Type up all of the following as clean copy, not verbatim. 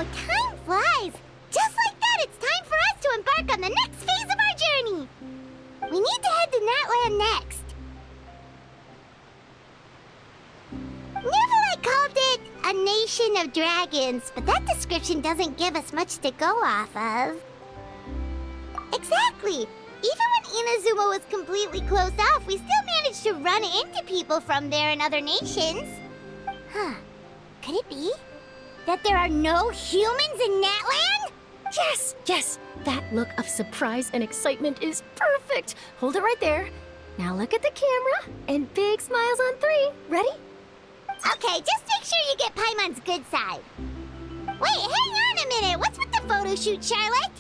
time flies! Just like that, it's time for us to embark on the next phase of our journey! We need to head to Natlan next. Neverlight called it a nation of dragons, but that description doesn't give us much to go off of. Exactly! Even when Inazuma was completely closed off, we still managed to run into people from there in other nations. Huh. Could it be that there are no humans in Natlan? Yes, yes! That look of surprise and excitement is perfect! Hold it right there. Now look at the camera, and big smiles on 3. Ready? Okay, just make sure you get Paimon's good side. Wait, hang on a minute! What's with the photo shoot, Charlotte?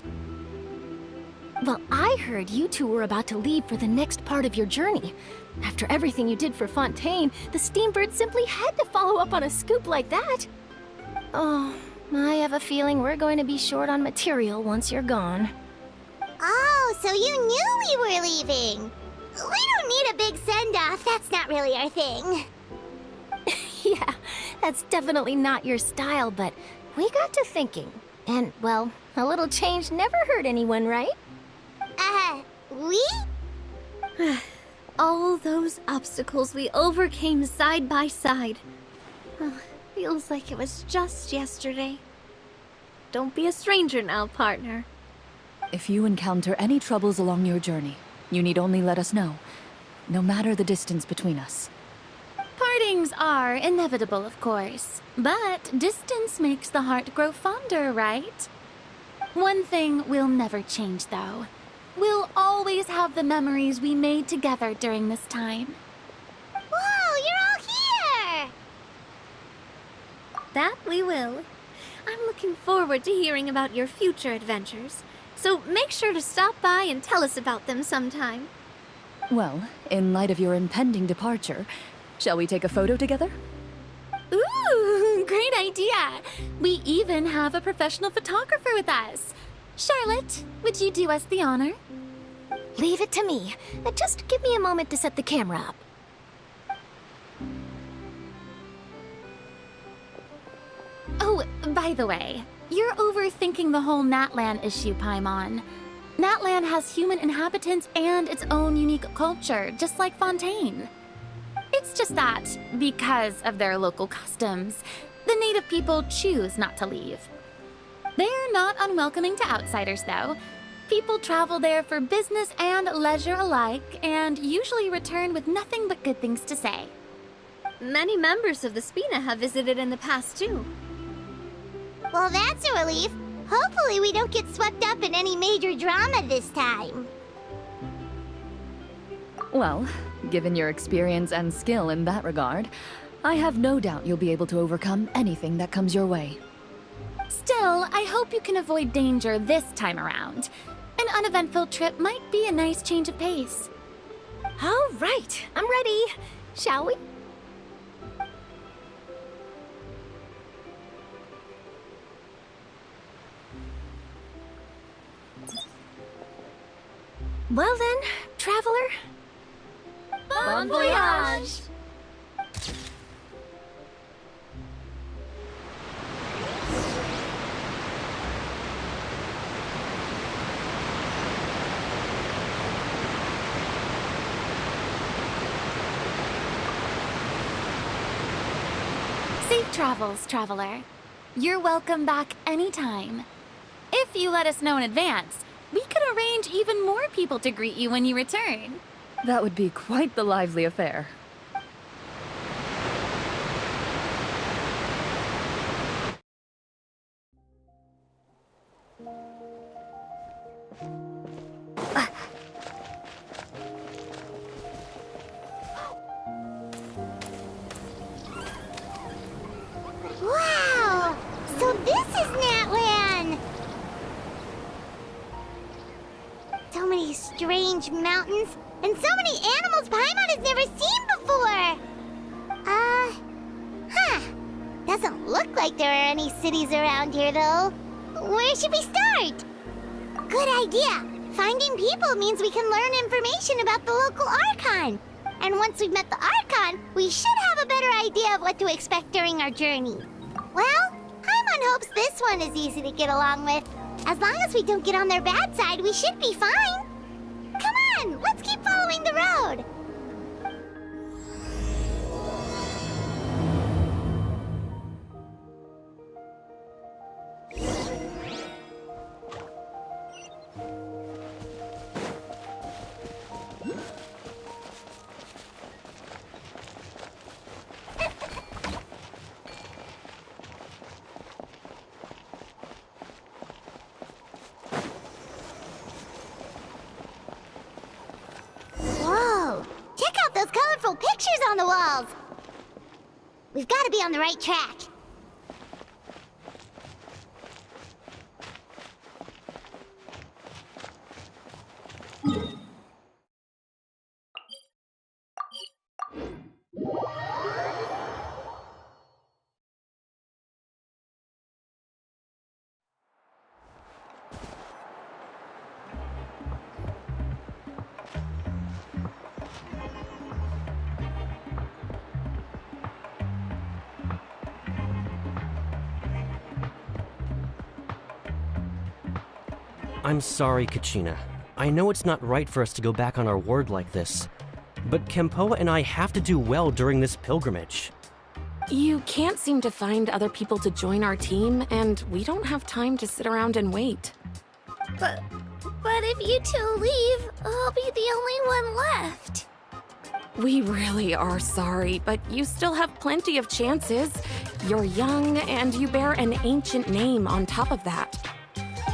Well, I heard you two were about to leave for the next part of your journey. After everything you did for Fontaine, the Steambird simply had to follow up on a scoop like that. Oh, I have a feeling we're going to be short on material once you're gone. Oh, so you knew we were leaving. We don't need a big send-off. That's not really our thing. Yeah, that's definitely not your style, but we got to thinking. And, well, a little change never hurt anyone, right? We? All those obstacles we overcame side by side. Feels like it was just yesterday. Don't be a stranger now, partner. If you encounter any troubles along your journey, you need only let us know, no matter the distance between us. Partings are inevitable, of course, but distance makes the heart grow fonder, right? One thing will never change, though. We'll always have the memories we made together during this time. Whoa, you're all here! That we will. I'm looking forward to hearing about your future adventures, so make sure to stop by and tell us about them sometime. Well, in light of your impending departure, shall we take a photo together? Ooh, great idea! We even have a professional photographer with us. Charlotte, would you do us the honor? Leave it to me. Just give me a moment to set the camera up. Oh, by the way, you're overthinking the whole Natlan issue, Paimon. Natlan has human inhabitants and its own unique culture, just like Fontaine. It's just that, because of their local customs, the native people choose not to leave. They're not unwelcoming to outsiders, though. People travel there for business and leisure alike, and usually return with nothing but good things to say. Many members of the Spina have visited in the past, too. Well, that's a relief. Hopefully we don't get swept up in any major drama this time. Well, given your experience and skill in that regard, I have no doubt you'll be able to overcome anything that comes your way. Still, I hope you can avoid danger this time around. An uneventful trip might be a nice change of pace. All right, I'm ready. Shall we? Well then, traveler. Bon voyage! Safe travels, traveler. You're welcome back anytime. If you let us know in advance, we could arrange even more people to greet you when you return. That would be quite the lively affair. Wow! So this is Natlan! So many strange mountains, and so many animals Paimon has never seen before! Doesn't look like there are any cities around here, though. Where should we start? Good idea! Finding people means we can learn information about the local Archon. And once we've met the Archon, we should have a better idea of what to expect during our journey. Well, Paimon hopes this one is easy to get along with. As long as we don't get on their bad side, we should be fine. Come on, let's keep following the road. Whoa! Check out those colorful pictures on the walls! We've got to be on the right track. I'm sorry, Kachina. I know it's not right for us to go back on our word like this, but Kempoa and I have to do well during this pilgrimage. You can't seem to find other people to join our team, and we don't have time to sit around and wait. But if you two leave, I'll be the only one left. We really are sorry, but you still have plenty of chances. You're young, and you bear an ancient name on top of that.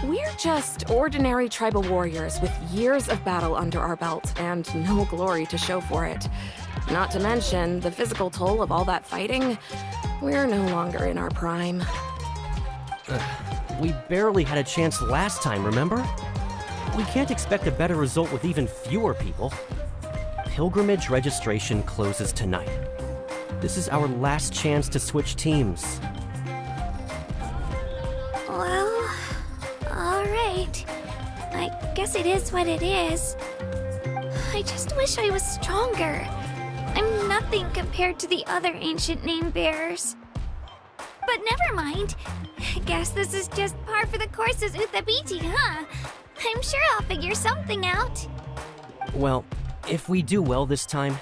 We're just ordinary tribal warriors with years of battle under our belt and no glory to show for it. Not to mention the physical toll of all that fighting. We're no longer in our prime. We barely had a chance last time, remember? We can't expect a better result with even fewer people. Pilgrimage registration closes tonight. This is our last chance to switch teams. Well, alright. I guess it is what it is. I just wish I was stronger. I'm nothing compared to the other ancient name bearers. But never mind. I guess this is just par for the course as Uthabiti, huh? I'm sure I'll figure something out. Well, if we do well this time,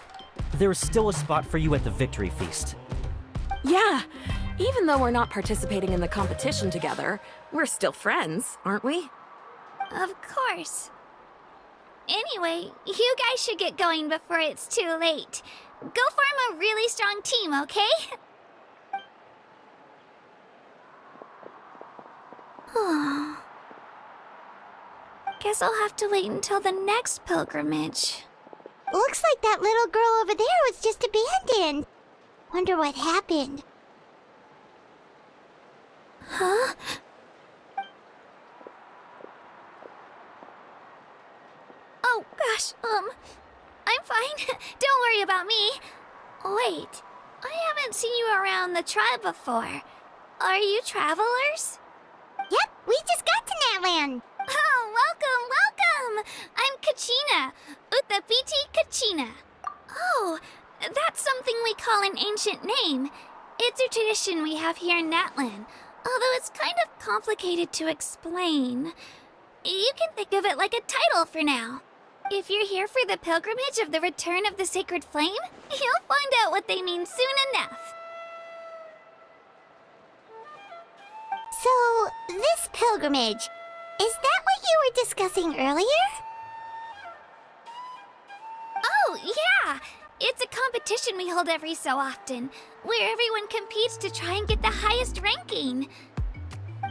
there is still a spot for you at the victory feast. Yeah, even though we're not participating in the competition together, we're still friends, aren't we? Of course. Anyway, you guys should get going before it's too late. Go form a really strong team, okay? Guess I'll have to wait until the next pilgrimage. Looks like that little girl over there was just abandoned. Wonder what happened. Huh? Oh, gosh, I'm fine. Don't worry about me. Wait, I haven't seen you around the tribe before. Are you travelers? Yep, we just got to Natlan. Oh, welcome! I'm Kachina, Uthabiti Kachina. Oh, that's something we call an ancient name. It's a tradition we have here in Natlan, although it's kind of complicated to explain. You can think of it like a title for now. If you're here for the pilgrimage of the return of the sacred flame, you'll find out what they mean soon enough. So, this pilgrimage, is that what you were discussing earlier? Oh, yeah! It's a competition we hold every so often, where everyone competes to try and get the highest ranking.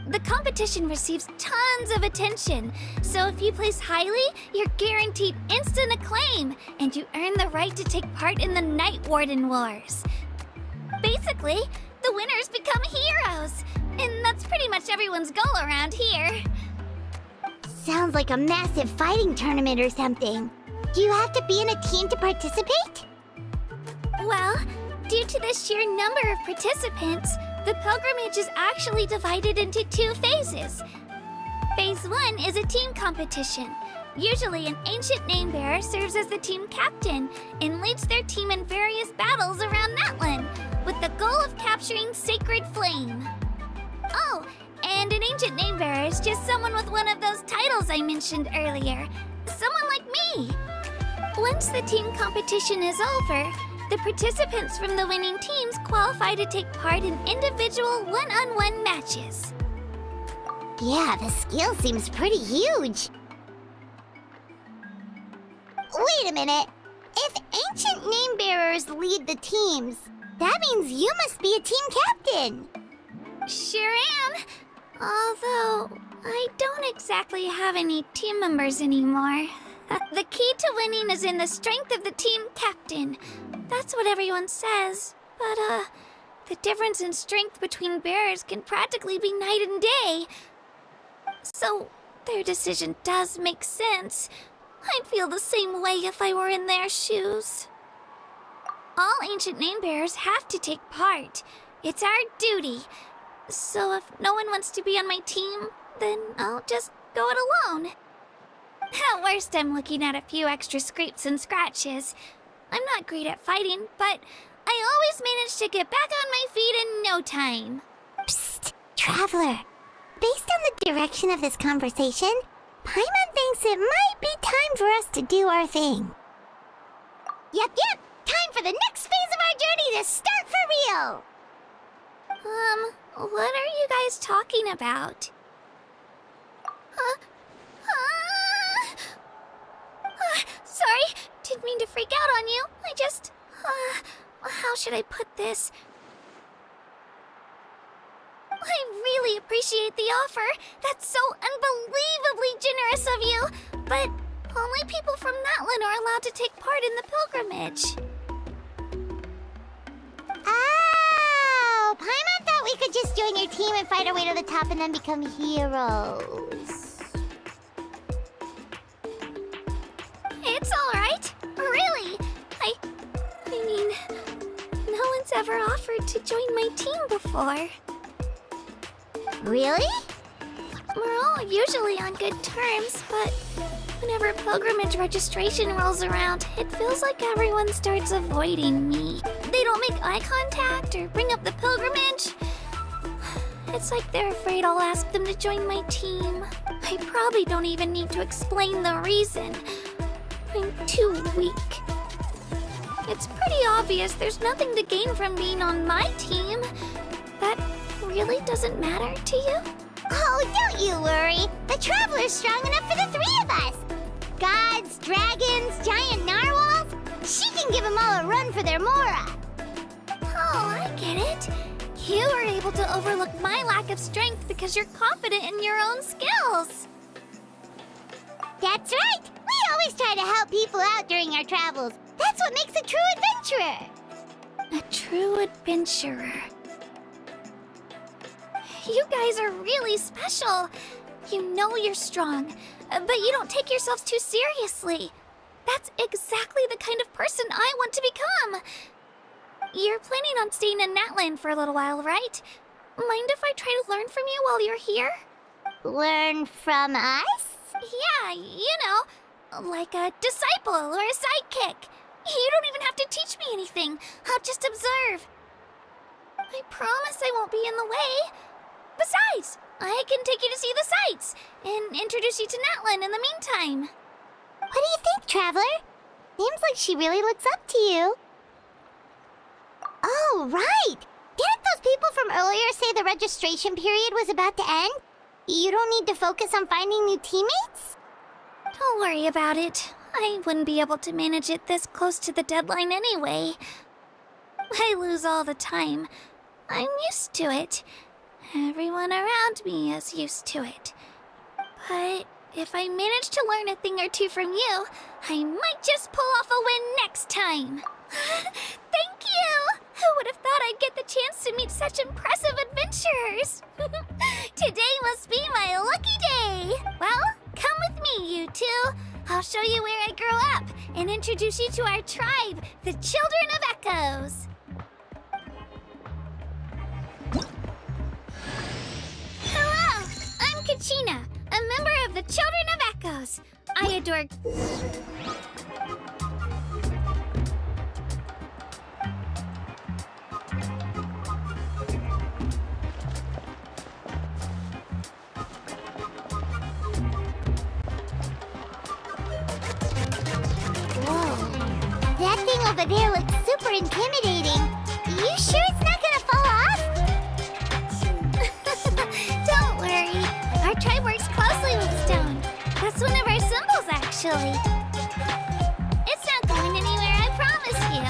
The competition receives tons of attention, so if you place highly, you're guaranteed instant acclaim, and you earn the right to take part in the Night Warden Wars. Basically, the winners become heroes, and that's pretty much everyone's goal around here. Sounds like a massive fighting tournament or something. Do you have to be in a team to participate? Well, due to the sheer number of participants, the pilgrimage is actually divided into 2 phases. Phase 1 is a team competition. Usually an ancient name bearer serves as the team captain and leads their team in various battles around Natlan, with the goal of capturing Sacred Flame. Oh, Ancient Namebearer is just someone with one of those titles I mentioned earlier. Someone like me. Once the team competition is over, the participants from the winning teams qualify to take part in individual one-on-one matches. Yeah, the skill seems pretty huge. Wait a minute. If ancient namebearers lead the teams, that means you must be a team captain. Sure am. Although, I don't exactly have any team members anymore. The key to winning is in the strength of the team captain. That's what everyone says. But, the difference in strength between bearers can practically be night and day. So, their decision does make sense. I'd feel the same way if I were in their shoes. All ancient namebearers have to take part. It's our duty. So if no one wants to be on my team, then I'll just go it alone. At worst, I'm looking at a few extra scrapes and scratches. I'm not great at fighting, but I always manage to get back on my feet in no time. Psst, Traveler. Based on the direction of this conversation, Paimon thinks it might be time for us to do our thing. Yep. Time for the next phase of our journey to start for real. What are you guys talking about? Sorry, didn't mean to freak out on you. I just, how should I put this? I really appreciate the offer. That's so unbelievably generous of you. But only people from Natlan are allowed to take part in the pilgrimage. Oh, Paimon thought we could just join your team and fight our way to the top and then become heroes. It's all right. Really. I mean, no one's ever offered to join my team before. Really? We're all usually on good terms, but whenever pilgrimage registration rolls around, it feels like everyone starts avoiding me. They don't make eye contact or bring up the pilgrimage. It's like they're afraid I'll ask them to join my team. I probably don't even need to explain the reason. I'm too weak. It's pretty obvious there's nothing to gain from being on my team. That really doesn't matter to you? Oh, don't you worry. The Traveler's strong enough for the three of us. Gods, dragons, giant narwhals. She can give them all a run for their Mora. Oh, I get it. You were able to overlook my lack of strength because you're confident in your own skills. That's right. We always try to help people out during our travels. That's what makes a true adventurer. A true adventurer. You guys are really special. You know you're strong, but you don't take yourselves too seriously. That's exactly the kind of person I want to become. You're planning on staying in Natlan for a little while, right? Mind if I try to learn from you while you're here? Learn from us? Yeah, you know, like a disciple or a sidekick. You don't even have to teach me anything. I'll just observe. I promise I won't be in the way. Besides, I can take you to see the sights and introduce you to Natlan in the meantime. What do you think, Traveler? Seems like she really looks up to you. Oh, right! Didn't those people from earlier say the registration period was about to end? You don't need to focus on finding new teammates? Don't worry about it. I wouldn't be able to manage it this close to the deadline anyway. I lose all the time. I'm used to it. Everyone around me is used to it. But if I manage to learn a thing or two from you, I might just pull off a win next time. Thank you! Who would have thought I'd get the chance to meet such impressive adventurers? Today must be my lucky day. Well, come with me, you two. I'll show you where I grew up and introduce you to our tribe, the Children of Echoes. Hello, I'm Kachina, a member of the Children of Echoes. I adore... over there looks super intimidating. You sure it's not gonna fall off? Don't worry. Our tribe works closely with stone. That's one of our symbols, actually. It's not going anywhere, I promise you.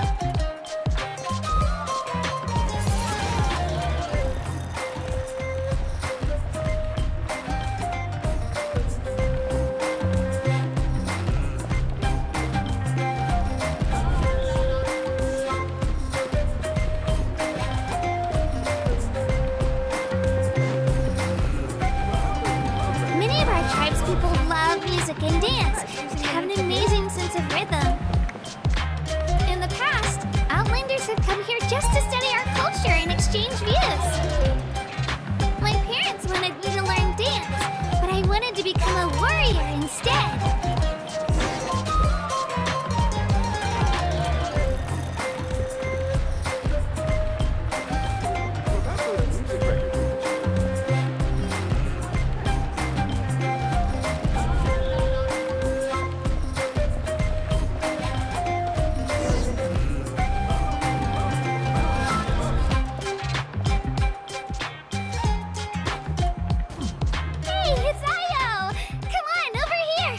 Many of our tribespeople love music and dance and have an amazing sense of rhythm. In the past, Outlanders have come here just to study our culture and exchange views. My parents wanted me to learn dance, but I wanted to become a warrior instead. Hey, it's Io! Come on, over here!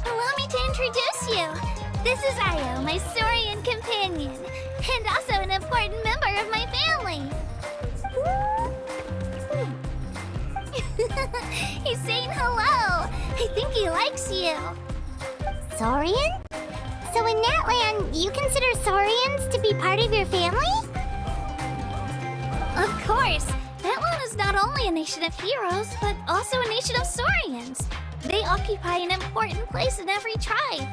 Allow me to introduce you. This is Io, my Saurian companion, and also an important member of my family. He's saying hello. I think he likes you. Saurian? So in Natlan, you consider Saurians to be part of your family? Of course, Natlan is not only a nation of heroes, but also a nation of Saurians. They occupy an important place in every tribe.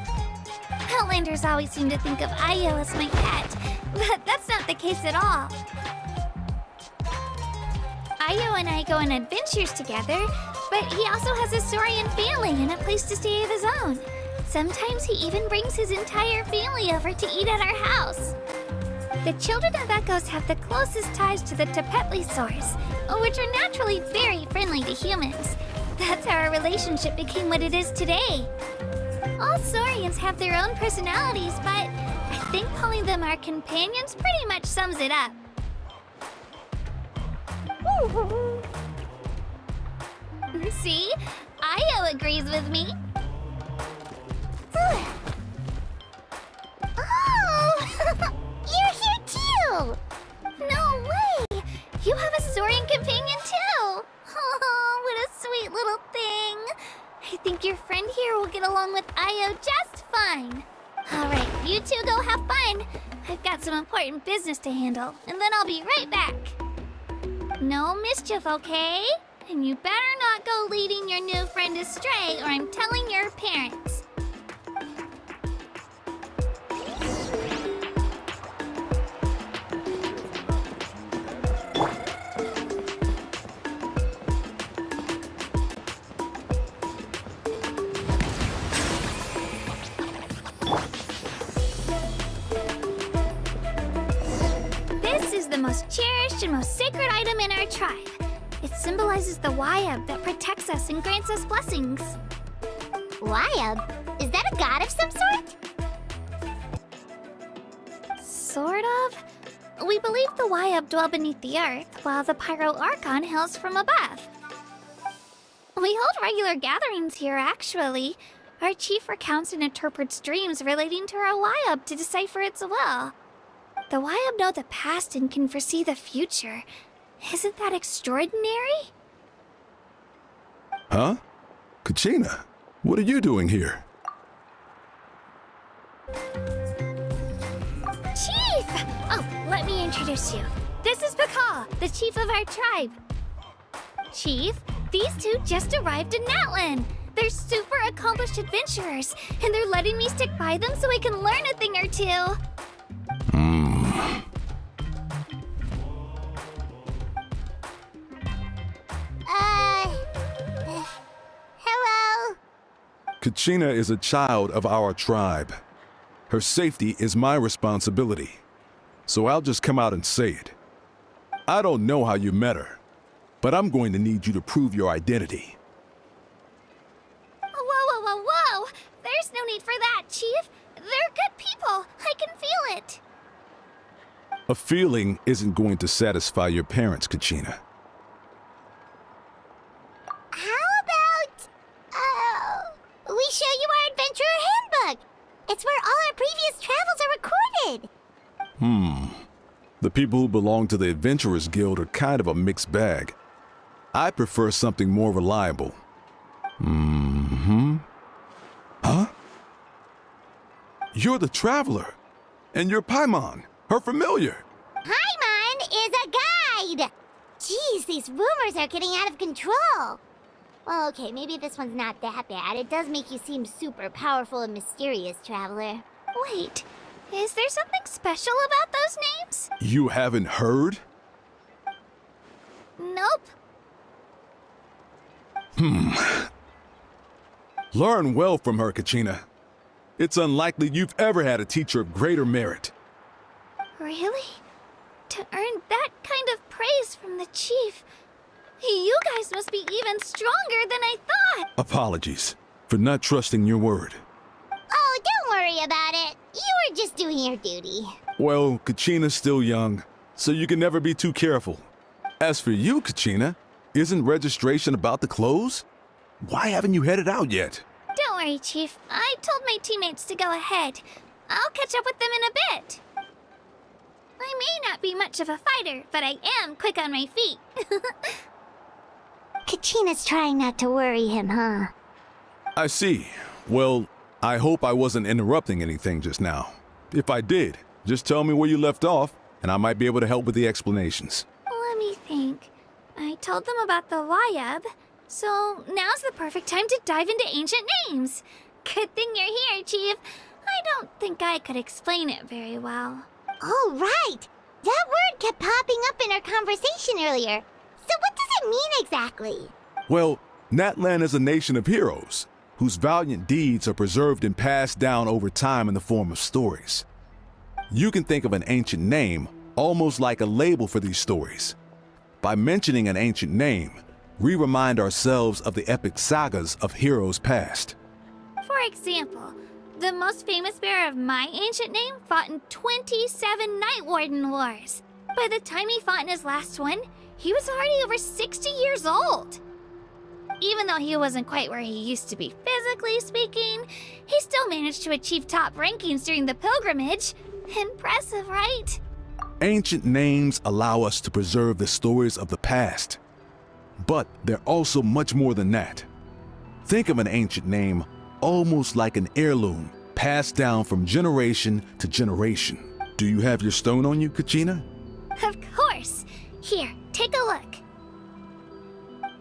Outlanders always seem to think of Io as my pet, but that's not the case at all. Io and I go on adventures together, but he also has a Saurian family and a place to stay of his own. Sometimes he even brings his entire family over to eat at our house. The children of Echoes have the closest ties to the Tepetlisaurs, which are naturally very friendly to humans. That's how our relationship became what it is today. All Saurians have their own personalities, but I think calling them our companions pretty much sums it up. See? Io agrees with me. Oh! You're here too! No way! You have a Saurian companion too! Oh, what a sweet little thing! I think your friend here will get along with Io just fine. Alright, you two go have fun. I've got some important business to handle, and then I'll be right back. No mischief, okay? And you better not go leading your new friend astray, or I'm telling your parents. This is the most cherished and most sacred item in our tribe. It symbolizes the Wayab that protects us and grants us blessings. Wayab? Is that a god of some sort? Sort of. We believe the Wayab dwell beneath the earth, while the Pyro Archon hails from above. We hold regular gatherings here, actually. Our chief recounts and interprets dreams relating to our Wayab to decipher its will. The Wayab know the past and can foresee the future. Isn't that extraordinary? Huh? Kachina, what are you doing here? Chief! Oh, let me introduce you. This is Pakal, the chief of our tribe. Chief, these two just arrived in Natlan. They're super accomplished adventurers, and they're letting me stick by them so I can learn a thing or two. Hello? Kachina is a child of our tribe. Her safety is my responsibility. So I'll just come out and say it. I don't know how you met her, but I'm going to need you to prove your identity. Whoa! There's no need for that, Chief. They're good people. I can feel it. A feeling isn't going to satisfy your parents, Kachina. How about, we show you our adventurer handbook? It's where all our previous travels are recorded. The people who belong to the Adventurers Guild are kind of a mixed bag. I prefer something more reliable. Huh? You're the Traveler, and you're Paimon, her familiar. Paimon is a guide! Jeez, these rumors are getting out of control. Well, okay, maybe this one's not that bad. It does make you seem super powerful and mysterious, Traveler. Wait, is there something special about those names? You haven't heard? Nope. Learn well from her, Kachina. It's unlikely you've ever had a teacher of greater merit. Really? To earn that kind of praise from the Chief, you guys must be even stronger than I thought. Apologies for not trusting your word. Oh, don't worry about it. You were just doing your duty. Well, Kachina's still young, so you can never be too careful. As for you, Kachina, isn't registration about to close? Why haven't you headed out yet? Don't worry, Chief. I told my teammates to go ahead. I'll catch up with them in a bit. I may not be much of a fighter, but I am quick on my feet. Kachina's trying not to worry him, huh? I see. Well, I hope I wasn't interrupting anything just now. If I did, just tell me where you left off, and I might be able to help with the explanations. Let me think. I told them about the Wayab, so now's the perfect time to dive into ancient names. Good thing you're here, Chief. I don't think I could explain it very well. Oh, right! That word kept popping up in our conversation earlier. So what does it mean exactly? Well, Natlan is a nation of heroes, whose valiant deeds are preserved and passed down over time in the form of stories. You can think of an ancient name almost like a label for these stories. By mentioning an ancient name, we remind ourselves of the epic sagas of heroes past. For example, the most famous bearer of my ancient name fought in 27 Night Warden Wars. By the time he fought in his last one, he was already over 60 years old. Even though he wasn't quite where he used to be physically speaking, he still managed to achieve top rankings during the pilgrimage. Impressive, right? Ancient names allow us to preserve the stories of the past. But they're also much more than that. Think of an ancient name almost like an heirloom passed down from generation to generation. Do you have your stone on you, Kachina? Of course. Here, take a look.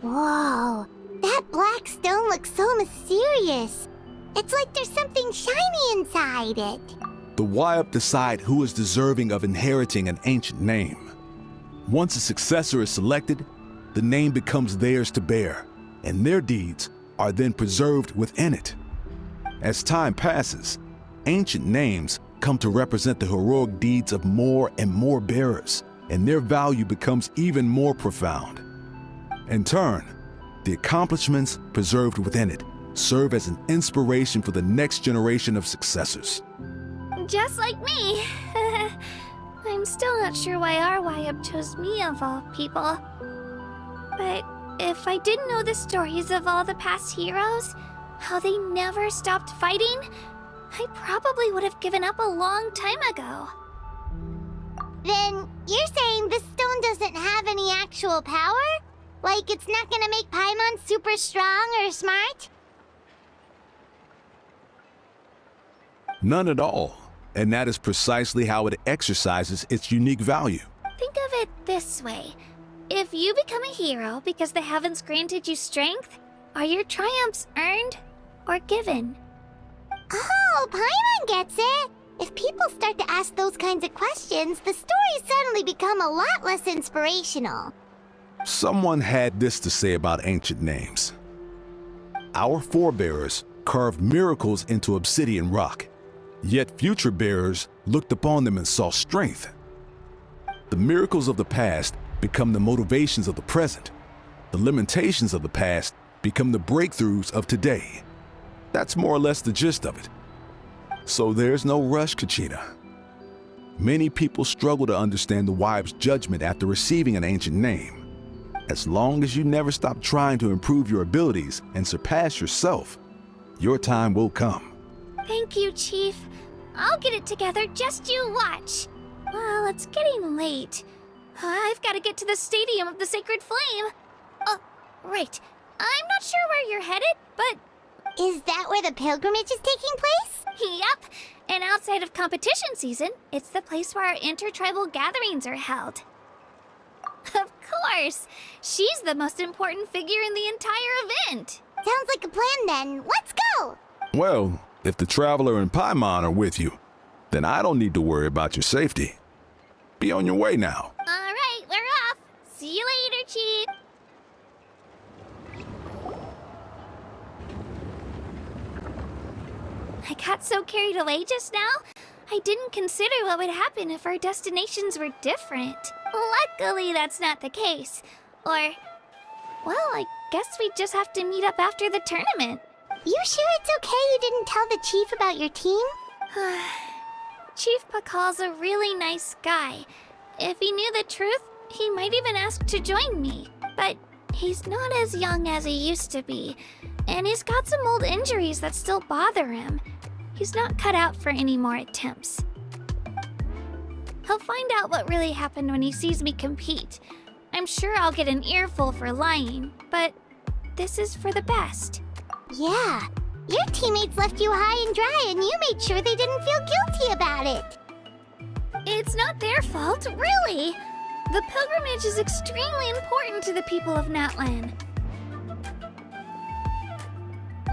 Whoa, that black stone looks so mysterious. It's like there's something shiny inside it. The Wayab decide who is deserving of inheriting an ancient name. Once a successor is selected, the name becomes theirs to bear, and their deeds are then preserved within it. As time passes, ancient names come to represent the heroic deeds of more and more bearers, and their value becomes even more profound. In turn, the accomplishments preserved within it serve as an inspiration for the next generation of successors. Just like me. I'm still not sure why our Wayab chose me of all people. But if I didn't know the stories of all the past heroes, how they never stopped fighting, I probably would have given up a long time ago. Then you're saying this stone doesn't have any actual power? Like it's not gonna make Paimon super strong or smart? None at all, and that is precisely how it exercises its unique value. Think of it this way. If you become a hero because the heavens granted you strength, are your triumphs earned or given? Oh, Paimon gets it! If people start to ask those kinds of questions, the stories suddenly become a lot less inspirational. Someone had this to say about ancient names. Our forebears carved miracles into obsidian rock, yet future bearers looked upon them and saw strength. The miracles of the past become the motivations of the present, The limitations of the past become the breakthroughs of today. That's more or less the gist of it. So there's no rush, Kachina. Many people struggle to understand the wibe's judgment after receiving an ancient name. As long as you never stop trying to improve your abilities and surpass yourself, your time will come. Thank you, Chief. I'll get it together, just you watch. Well, it's getting late. I've got to get to the Stadium of the Sacred Flame. Oh, right. I'm not sure where you're headed, but... Is that where the pilgrimage is taking place? Yep. And outside of competition season, it's the place where our intertribal gatherings are held. Of course! She's the most important figure in the entire event! Sounds like a plan then. Let's go! Well, if the Traveler and Paimon are with you, then I don't need to worry about your safety. Be on your way now. Alright, we're off! See you later, Chief! I got so carried away just now, I didn't consider what would happen if our destinations were different. Luckily, that's not the case. Or, well, I guess we just have to meet up after the tournament. You sure it's okay you didn't tell the chief about your team? Chief Pakal's a really nice guy. If he knew the truth, he might even ask to join me. But he's not as young as he used to be, and he's got some old injuries that still bother him. He's not cut out for any more attempts. He'll find out what really happened when he sees me compete. I'm sure I'll get an earful for lying, but this is for the best. Yeah. Your teammates left you high and dry and you made sure they didn't feel guilty about it. It's not their fault, really. The pilgrimage is extremely important to the people of Natlan.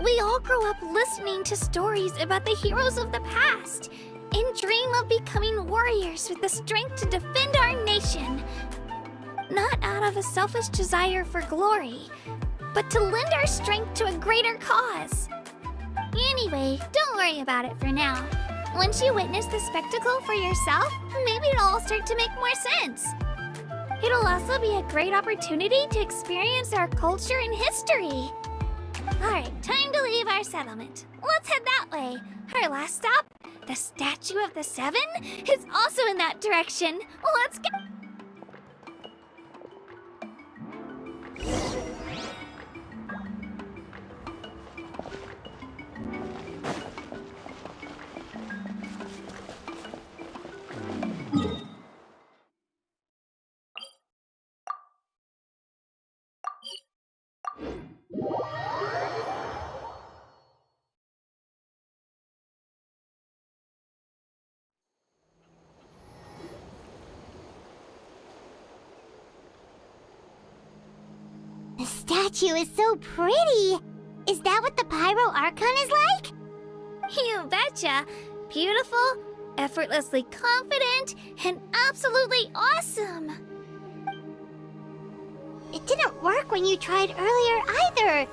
We all grow up listening to stories about the heroes of the past and dream of becoming warriors with the strength to defend our nation. Not out of a selfish desire for glory, but to lend our strength to a greater cause. Anyway, don't worry about it for now. Once you witness the spectacle for yourself, maybe it'll all start to make more sense. It'll also be a great opportunity to experience our culture and history. Alright, time to leave our settlement. Let's head that way. Our last stop, the Statue of the Seven, is also in that direction. Let's go! The statue is so pretty. Is that what the Pyro Archon is like? You betcha! Beautiful, effortlessly confident, and absolutely awesome! It didn't work when you tried earlier either.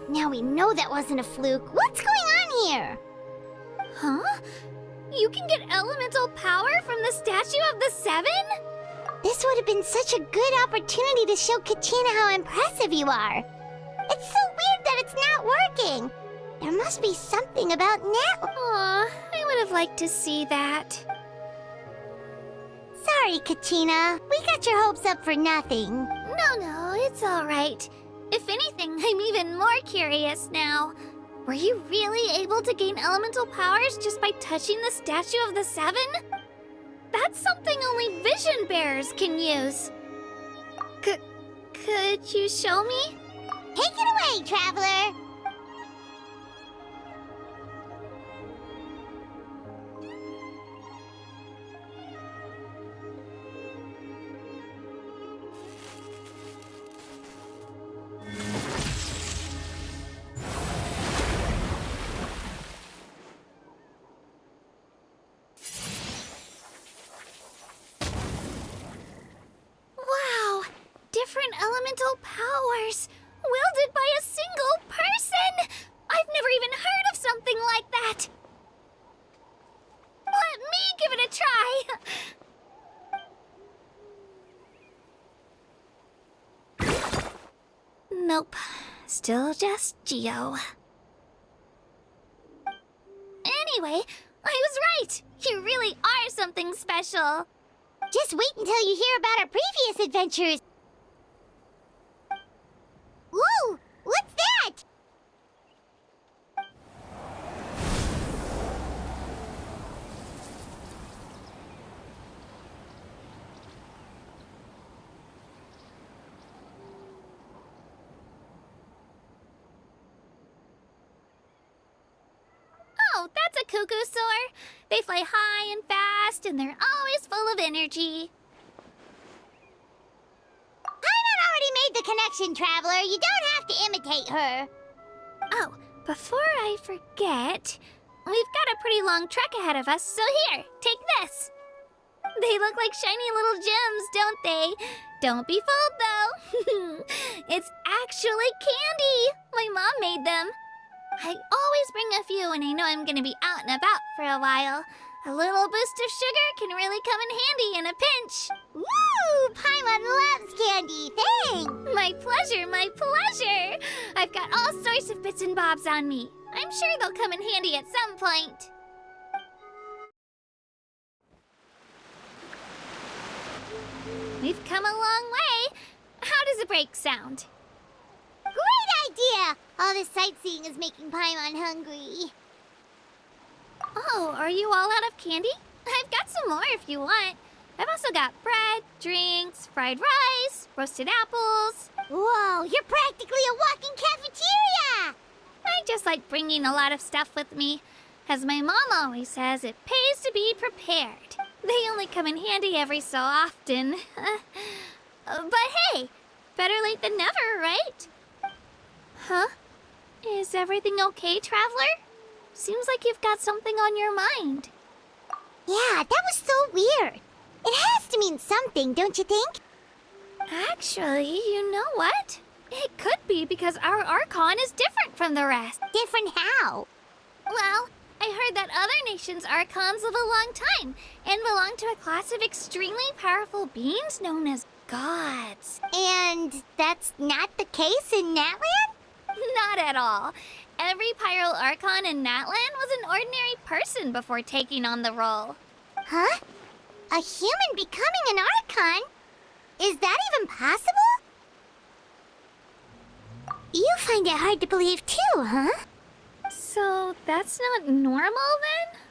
Now we know that wasn't a fluke. What's going on here? Huh? You can get elemental power from the Statue of the Seven? This would have been such a good opportunity to show Kachina how impressive you are. It's so weird that it's not working. There must be something about Natlan. Aw, I would have liked to see that. Sorry, Kachina. We got your hopes up for nothing. No, it's alright. If anything, I'm even more curious now. Were you really able to gain elemental powers just by touching the Statue of the Seven? That's something only vision bearers can use. Could you show me? Take it away, Traveler. Wow! Different elemental powers! Wielded by a single person! I've never even heard of something like that! Let me give it a try! still just Geo. Anyway, I was right! You really are something special! Just wait until you hear about our previous adventures. Whoa! What's that? Oh, that's a cuckoo soar. They fly high and fast, and they're always full of energy. Paimon already made the connection, Traveler. You don't have to imitate her. Oh, before I forget, we've got a pretty long trek ahead of us, so here, take this. They look like shiny little gems, don't they? Don't be fooled, though. It's actually candy. My mom made them. I always bring a few when I know I'm gonna be out and about for a while. A little boost of sugar can really come in handy in a pinch. Woo! Paimon loves candy. Thanks. My pleasure, my pleasure. I've got all sorts of bits and bobs on me. I'm sure they'll come in handy at some point. We've come a long way. How does a break sound? Great idea! All this sightseeing is making Paimon hungry. Oh, are you all out of candy? I've got some more if you want. I've also got bread, drinks, fried rice, roasted apples. Whoa, you're practically a walking cafeteria! I just like bringing a lot of stuff with me. As my mom always says, it pays to be prepared. They only come in handy every so often. But hey, better late than never, right? Huh? Is everything okay, Traveler? Seems like you've got something on your mind. Yeah, that was so weird. It has to mean something, don't you think? Actually, you know what? It could be because our Archon is different from the rest. Different how? Well, I heard that other nations' Archons live a long time and belong to a class of extremely powerful beings known as gods. And that's not the case in Natlan? Not at all. Every Pyro Archon in Natlan was an ordinary person before taking on the role. Huh? A human becoming an Archon? Is that even possible? You find it hard to believe too, huh? So that's not normal then?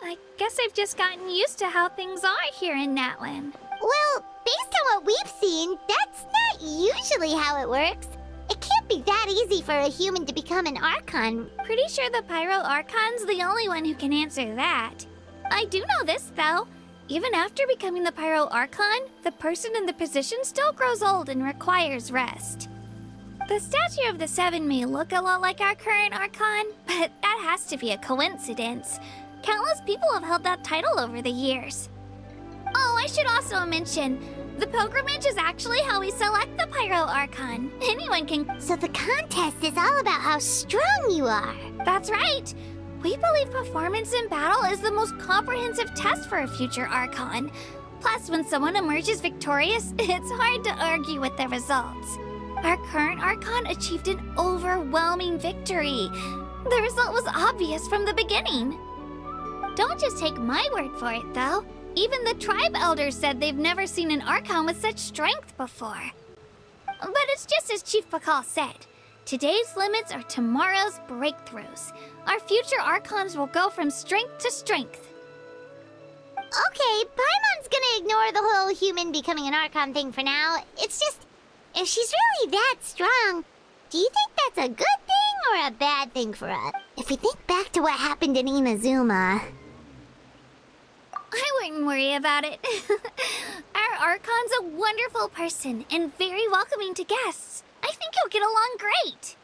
I guess I've just gotten used to how things are here in Natlan. Well, based on what we've seen, that's not usually how it works. It can't be that easy for a human to become an Archon. Pretty sure the Pyro Archon's the only one who can answer that. I do know this, though. Even after becoming the Pyro Archon, the person in the position still grows old and requires rest. The statue of the Seven may look a lot like our current Archon, but that has to be a coincidence. Countless people have held that title over the years. Oh, I should also mention, the pilgrimage is actually how we select the Pyro Archon. Anyone can... So the contest is all about how strong you are. That's right. We believe performance in battle is the most comprehensive test for a future Archon. Plus, when someone emerges victorious, it's hard to argue with the results. Our current Archon achieved an overwhelming victory. The result was obvious from the beginning. Don't just take my word for it, though. Even the tribe elders said they've never seen an Archon with such strength before. But it's just as Chief Pakal said. Today's limits are tomorrow's breakthroughs. Our future Archons will go from strength to strength. Okay, Paimon's gonna ignore the whole human becoming an Archon thing for now. It's just, if she's really that strong, do you think that's a good thing or a bad thing for us? If we think back to what happened in Inazuma... I wouldn't worry about it. Our Archon's a wonderful person and very welcoming to guests. I think you'll get along great.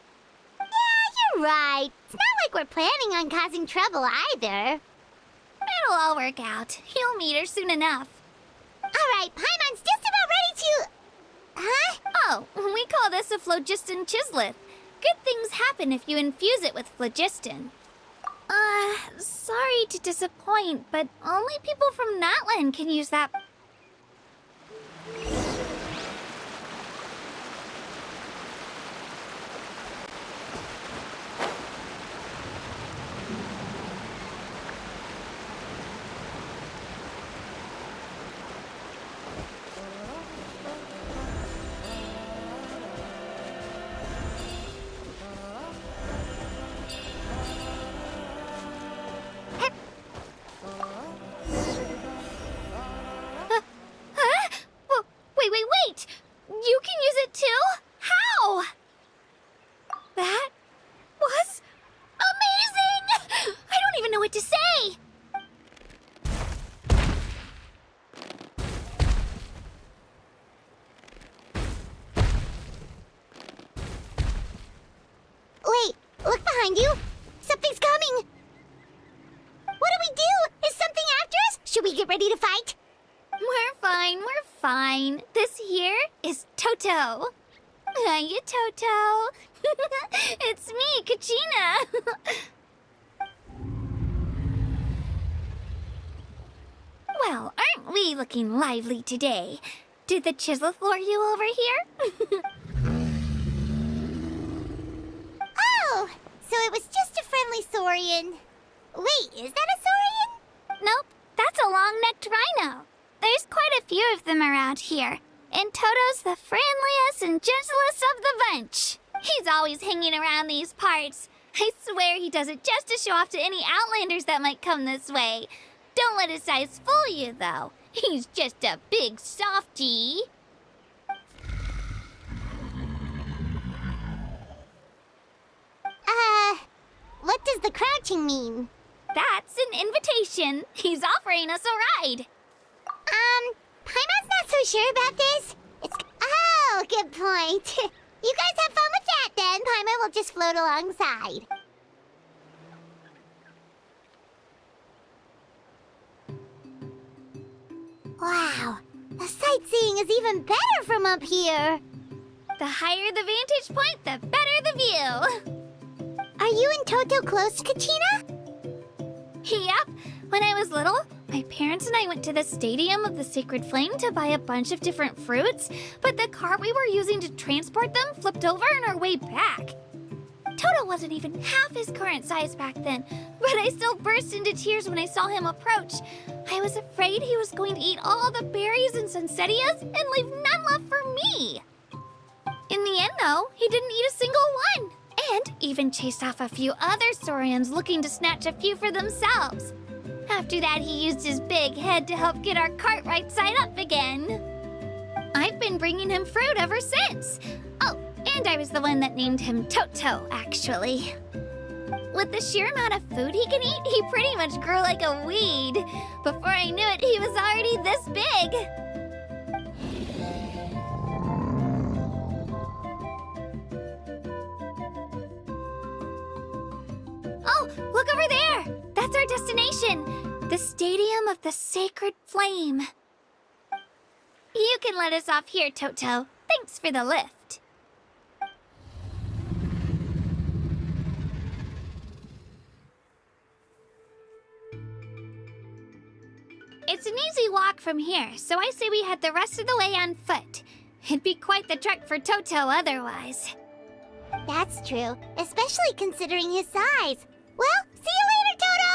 Yeah, you're right. It's not like we're planning on causing trouble either. It'll all work out. You'll meet her soon enough. Alright, Paimon's just about ready to... Huh? Oh, we call this a phlogiston chisleth. Good things happen if you infuse it with phlogiston. Sorry to disappoint, but only people from Natlan can use that. behind you! Something's coming! What do we do? Is something after us? Should we get ready to fight? We're fine. This here is Toto. Hiya, Toto. It's me, Kachina. Well, aren't we looking lively today? Did the chisel floor you over here? Oh, so it was just a friendly saurian. Wait, is that a saurian? Nope, that's a long-necked rhino. There's quite a few of them around here, and Toto's the friendliest and gentlest of the bunch. He's always hanging around these parts. I swear he does it just to show off to any outlanders that might come this way. Don't let his size fool you, though. He's just a big softie. What does the crouching mean? That's an invitation. He's offering us a ride. Paimon's not so sure about this. Oh, good point. You guys have fun with that then. Paimon will just float alongside. Wow, the sightseeing is even better from up here. The higher the vantage point, the better the view. Are you and Toto close, Kachina? Yep. When I was little, my parents and I went to the Stadium of the Sacred Flame to buy a bunch of different fruits, but the cart we were using to transport them flipped over on our way back. Toto wasn't even half his current size back then, but I still burst into tears when I saw him approach. I was afraid he was going to eat all the berries and sunsettias and leave none left for me. In the end, though, he didn't eat a single one, and even chased off a few other saurians looking to snatch a few for themselves. After that, he used his big head to help get our cart right side up again. I've been bringing him fruit ever since. Oh, and I was the one that named him Toto, actually. With the sheer amount of food he can eat, he pretty much grew like a weed. Before I knew it, he was already this big. Oh, look over there! That's our destination, the Stadium of the Sacred Flame. You can let us off here, Toto. Thanks for the lift. It's an easy walk from here, so I say we head the rest of the way on foot. It'd be quite the trek for Toto otherwise. That's true, especially considering his size. Well, see you later, Toto!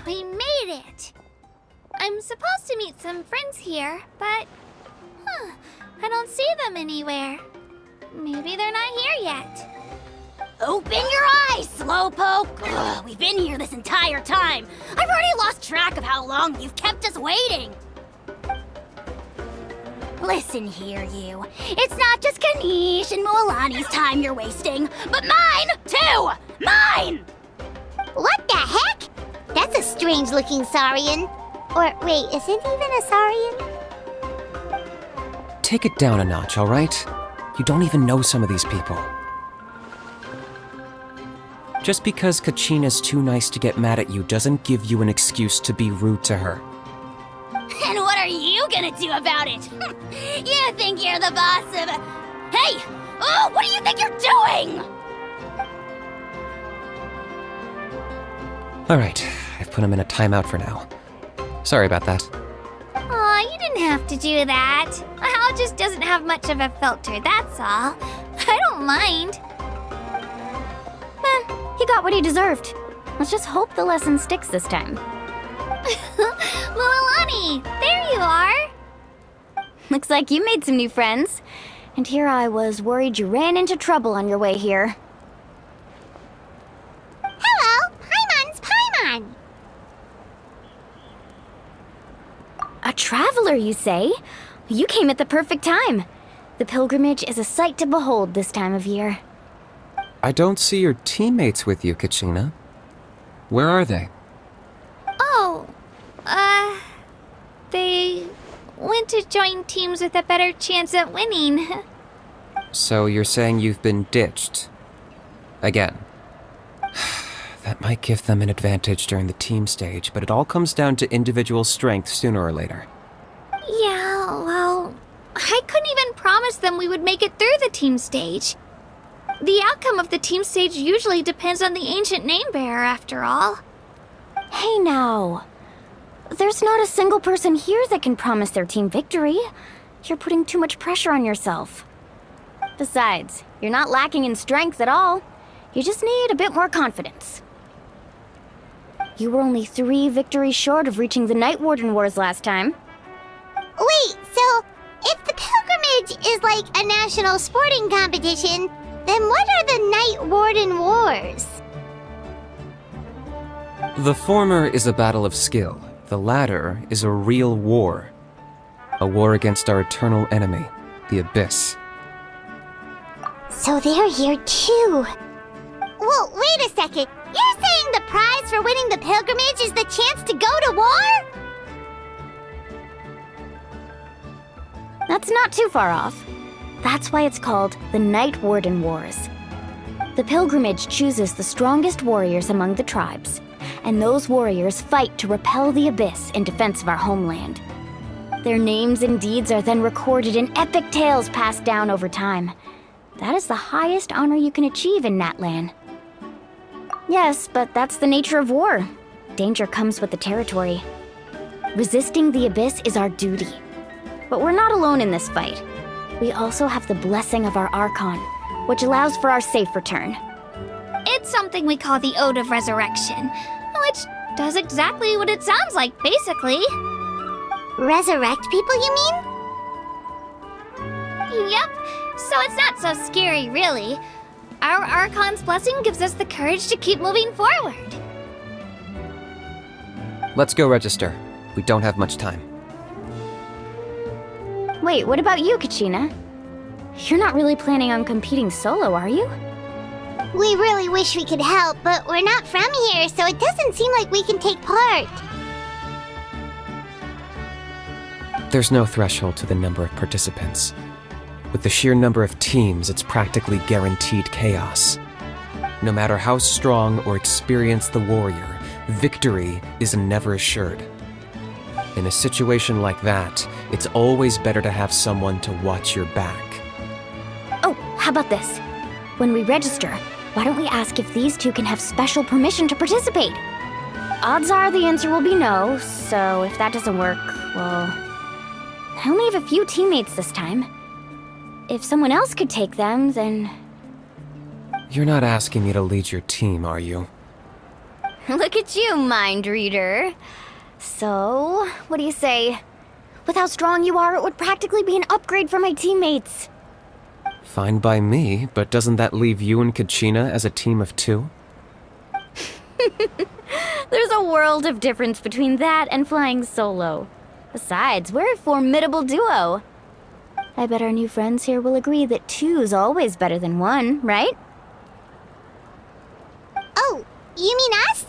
We made it! I'm supposed to meet some friends here, but... I don't see them anywhere. Maybe they're not here yet. Open your eyes, Slowpoke! Ugh, we've been here this entire time. I've already lost track of how long you've kept us waiting. Listen here, you. It's not just Kanish and Moalani's time you're wasting, but mine, too! Mine! What the heck? That's a strange-looking saurian. Or, wait, is it even a saurian? Take it down a notch, all right? You don't even know some of these people. Just because Kachina's too nice to get mad at you doesn't give you an excuse to be rude to her. And what are you gonna do about it? You think you're the boss of... Hey! Oh, what do you think you're doing? All right, I've put him in a timeout for now. Sorry about that. Aw, you didn't have to do that. Hal just doesn't have much of a filter, that's all. I don't mind. He got what he deserved. Let's just hope the lesson sticks this time. Well, Annie! There you are! Looks like you made some new friends. And here I was worried you ran into trouble on your way here. Hello, Paimon's Paimon. A traveler, you say? You came at the perfect time. The pilgrimage is a sight to behold this time of year. I don't see your teammates with you, Kachina. Where are they? Oh, they went to join teams with a better chance at winning. So you're saying you've been ditched? Again. That might give them an advantage during the team stage, but it all comes down to individual strength sooner or later. Yeah, well, I couldn't even promise them we would make it through the team stage. The outcome of the team stage usually depends on the ancient name bearer, after all. Hey now. There's not a single person here that can promise their team victory. You're putting too much pressure on yourself. Besides, you're not lacking in strength at all. You just need a bit more confidence. You were only 3 victories short of reaching the Night Warden Wars last time. Wait, so if the pilgrimage is like a national sporting competition, then what are the Night Warden Wars? The former is a battle of skill. The latter is a real war. A war against our eternal enemy, the Abyss. So they're here too. Well, wait a second. You're saying the prize for winning the pilgrimage is the chance to go to war? That's not too far off. That's why it's called the Night Warden Wars. The pilgrimage chooses the strongest warriors among the tribes, and those warriors fight to repel the Abyss in defense of our homeland. Their names and deeds are then recorded in epic tales passed down over time. That is the highest honor you can achieve in Natlan. Yes, but that's the nature of war. Danger comes with the territory. Resisting the Abyss is our duty. But we're not alone in this fight. We also have the blessing of our Archon, which allows for our safe return. It's something we call the Ode of Resurrection, which does exactly what it sounds like, basically. Resurrect people, you mean? Yep, so it's not so scary, really. Our Archon's blessing gives us the courage to keep moving forward. Let's go register. We don't have much time. Wait, what about you, Kachina? You're not really planning on competing solo, are you? We really wish we could help, but we're not from here, so it doesn't seem like we can take part. There's no threshold to the number of participants. With the sheer number of teams, it's practically guaranteed chaos. No matter how strong or experienced the warrior, victory is never assured. In a situation like that, it's always better to have someone to watch your back. Oh, how about this? When we register, why don't we ask if these two can have special permission to participate? Odds are the answer will be no, so if that doesn't work, well... I only have a few teammates this time. If someone else could take them, then... You're not asking me to lead your team, are you? Look at you, mind reader. So, what do you say? With how strong you are, it would practically be an upgrade for my teammates. Fine by me, but doesn't that leave you and Kachina as a team of 2? There's a world of difference between that and flying solo. Besides, we're a formidable duo. I bet our new friends here will agree that 2's always better than 1, right? Oh, you mean us?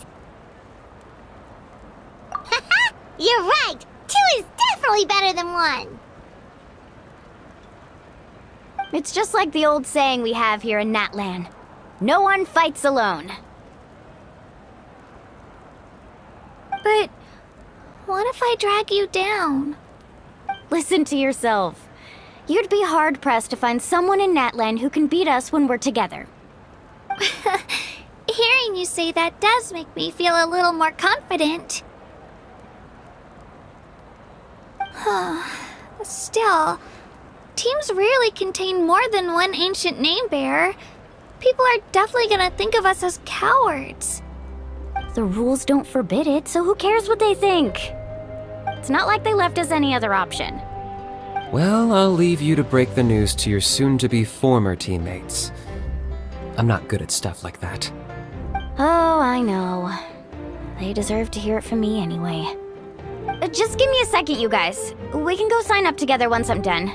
Haha, you're right! 2 is definitely better than 1! It's just like the old saying we have here in Natlan. No one fights alone. But what if I drag you down? Listen to yourself. You'd be hard-pressed to find someone in Natlan who can beat us when we're together. Hearing you say that does make me feel a little more confident. Still, teams rarely contain more than one ancient name bearer. People are definitely gonna think of us as cowards. The rules don't forbid it, so who cares what they think? It's not like they left us any other option. Well, I'll leave you to break the news to your soon-to-be former teammates. I'm not good at stuff like that. Oh, I know. They deserve to hear it from me anyway. Just give me a second, you guys. We can go sign up together once I'm done.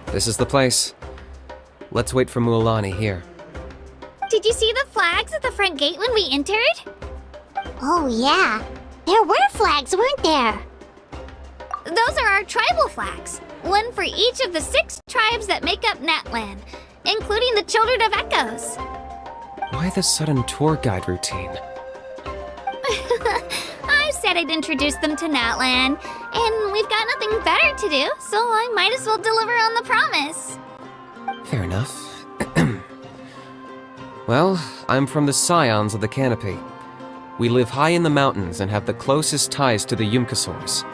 This is the place. Let's wait for Mualani here. Did you see the flags at the front gate when we entered? Oh, yeah. There were flags, weren't there? Those are our tribal flags. One for each of the 6 tribes that make up Natlan, including the Children of Echoes. Why the sudden tour guide routine? I said I'd introduce them to Natlan, and we've got nothing better to do, so I might as well deliver on the promise. Fair enough. Well, I'm from the Scions of the Canopy. We live high in the mountains and have the closest ties to the Yumkasaurs.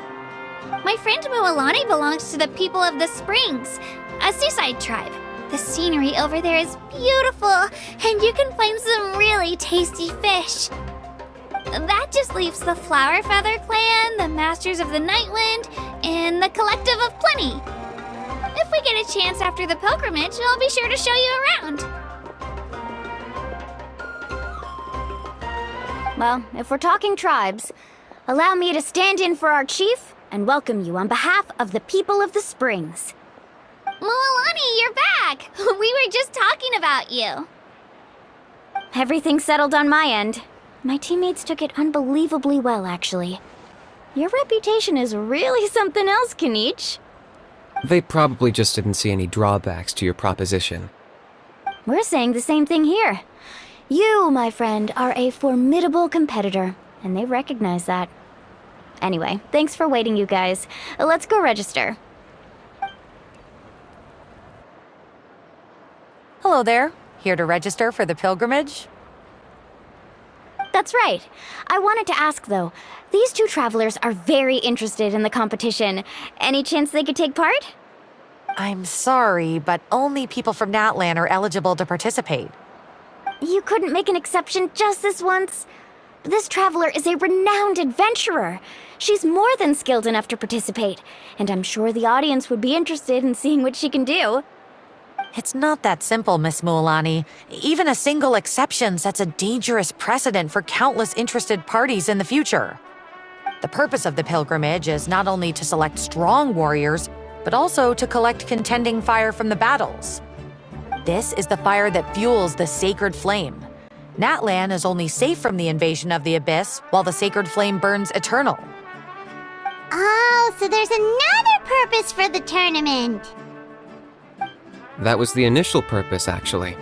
My friend Mualani belongs to the people of the Springs, a seaside tribe. The scenery over there is beautiful, and you can find some really tasty fish. That just leaves the Flower Feather Clan, the Masters of the Nightwind, and the Collective of Plenty. If we get a chance after the pilgrimage, I'll be sure to show you around. Well, if we're talking tribes, allow me to stand in for our chief and welcome you on behalf of the people of the Springs. Mualani, you're back! We were just talking about you. Everything's settled on my end. My teammates took it unbelievably well, actually. Your reputation is really something else, Kanich. They probably just didn't see any drawbacks to your proposition. We're saying the same thing here. You, my friend, are a formidable competitor, and they recognize that. Anyway, thanks for waiting, you guys. Let's go register. Hello there. Here to register for the pilgrimage? That's right. I wanted to ask, though. These 2 travelers are very interested in the competition. Any chance they could take part? I'm sorry, but only people from Natlan are eligible to participate. You couldn't make an exception just this once? This traveler is a renowned adventurer. She's more than skilled enough to participate, and I'm sure the audience would be interested in seeing what she can do. It's not that simple, Miss Mualani. Even a single exception sets a dangerous precedent for countless interested parties in the future. The purpose of the pilgrimage is not only to select strong warriors, but also to collect contending fire from the battles. This is the fire that fuels the sacred flame. Natlan is only safe from the invasion of the Abyss, while the sacred flame burns eternal. Oh, so there's another purpose for the tournament. That was the initial purpose, actually.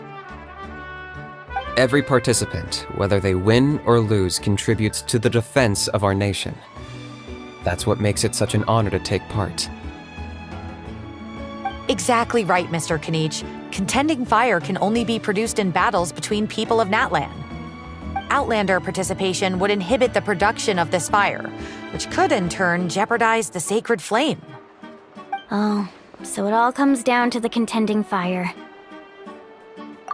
Every participant, whether they win or lose, contributes to the defense of our nation. That's what makes it such an honor to take part. Exactly right, Mr. Kanich. Contending fire can only be produced in battles between people of Natlan. Outlander participation would inhibit the production of this fire, which could in turn jeopardize the sacred flame. Oh, so it all comes down to the contending fire.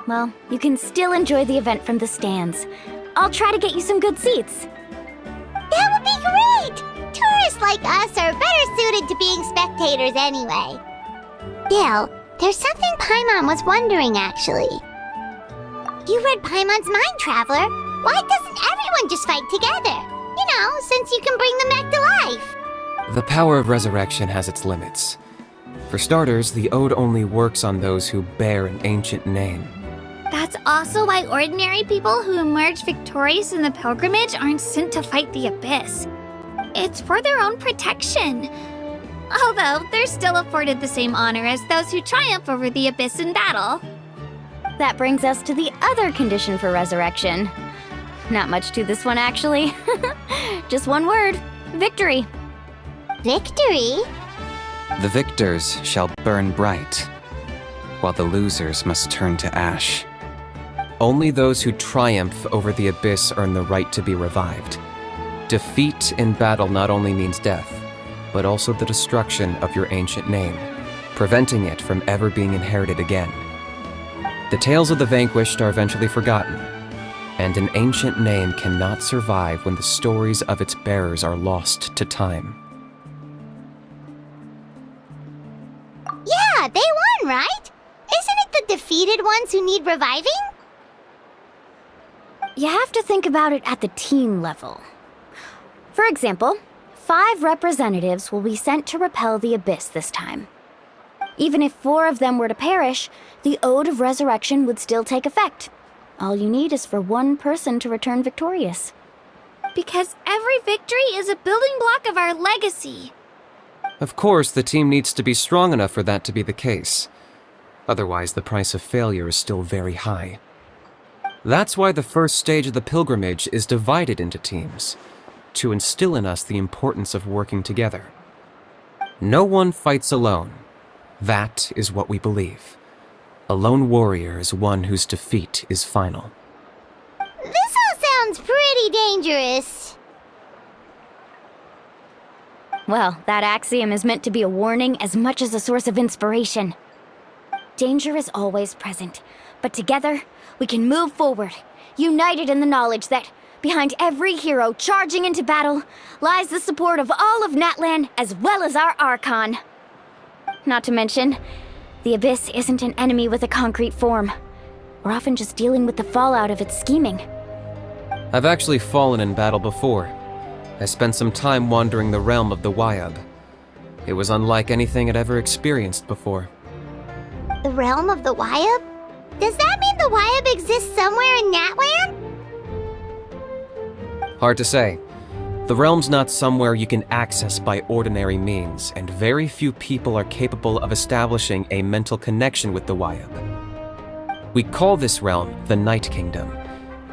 Well, you can still enjoy the event from the stands. I'll try to get you some good seats. That would be great! Tourists like us are better suited to being spectators anyway. Still, there's something Paimon was wondering, actually. You read Paimon's mind, Traveler. Why doesn't everyone just fight together? You know, since you can bring them back to life. The power of resurrection has its limits. For starters, the ode only works on those who bear an ancient name. That's also why ordinary people who emerge victorious in the pilgrimage aren't sent to fight the Abyss. It's for their own protection. Although, they're still afforded the same honor as those who triumph over the Abyss in battle. That brings us to the other condition for resurrection. Not much to this one, actually. Just one word: victory. Victory? The victors shall burn bright, while the losers must turn to ash. Only those who triumph over the Abyss earn the right to be revived. Defeat in battle not only means death, but also the destruction of your ancient name, preventing it from ever being inherited again. The tales of the vanquished are eventually forgotten, and an ancient name cannot survive when the stories of its bearers are lost to time. Yeah, they won, right? Isn't it the defeated ones who need reviving? You have to think about it at the team level. For example, 5 representatives will be sent to repel the Abyss this time. Even if 4 of them were to perish, the Ode of Resurrection would still take effect. All you need is for 1 person to return victorious. Because every victory is a building block of our legacy. Of course, the team needs to be strong enough for that to be the case. Otherwise, the price of failure is still very high. That's why the first stage of the pilgrimage is divided into teams, to instill in us the importance of working together. No one fights alone. That is what we believe. A lone warrior is one whose defeat is final. This all sounds pretty dangerous. Well, that axiom is meant to be a warning as much as a source of inspiration. Danger is always present, but together, we can move forward, united in the knowledge that behind every hero charging into battle lies the support of all of Natlan as well as our Archon. Not to mention, the Abyss isn't an enemy with a concrete form. We're often just dealing with the fallout of its scheming. I've actually fallen in battle before. I spent some time wandering the realm of the Wyab. It was unlike anything I'd ever experienced before. The realm of the Wyab? Does that mean the Wyab exists somewhere in Natlan? Hard to say. The realm's not somewhere you can access by ordinary means, and very few people are capable of establishing a mental connection with the Wyab. We call this realm the Night Kingdom,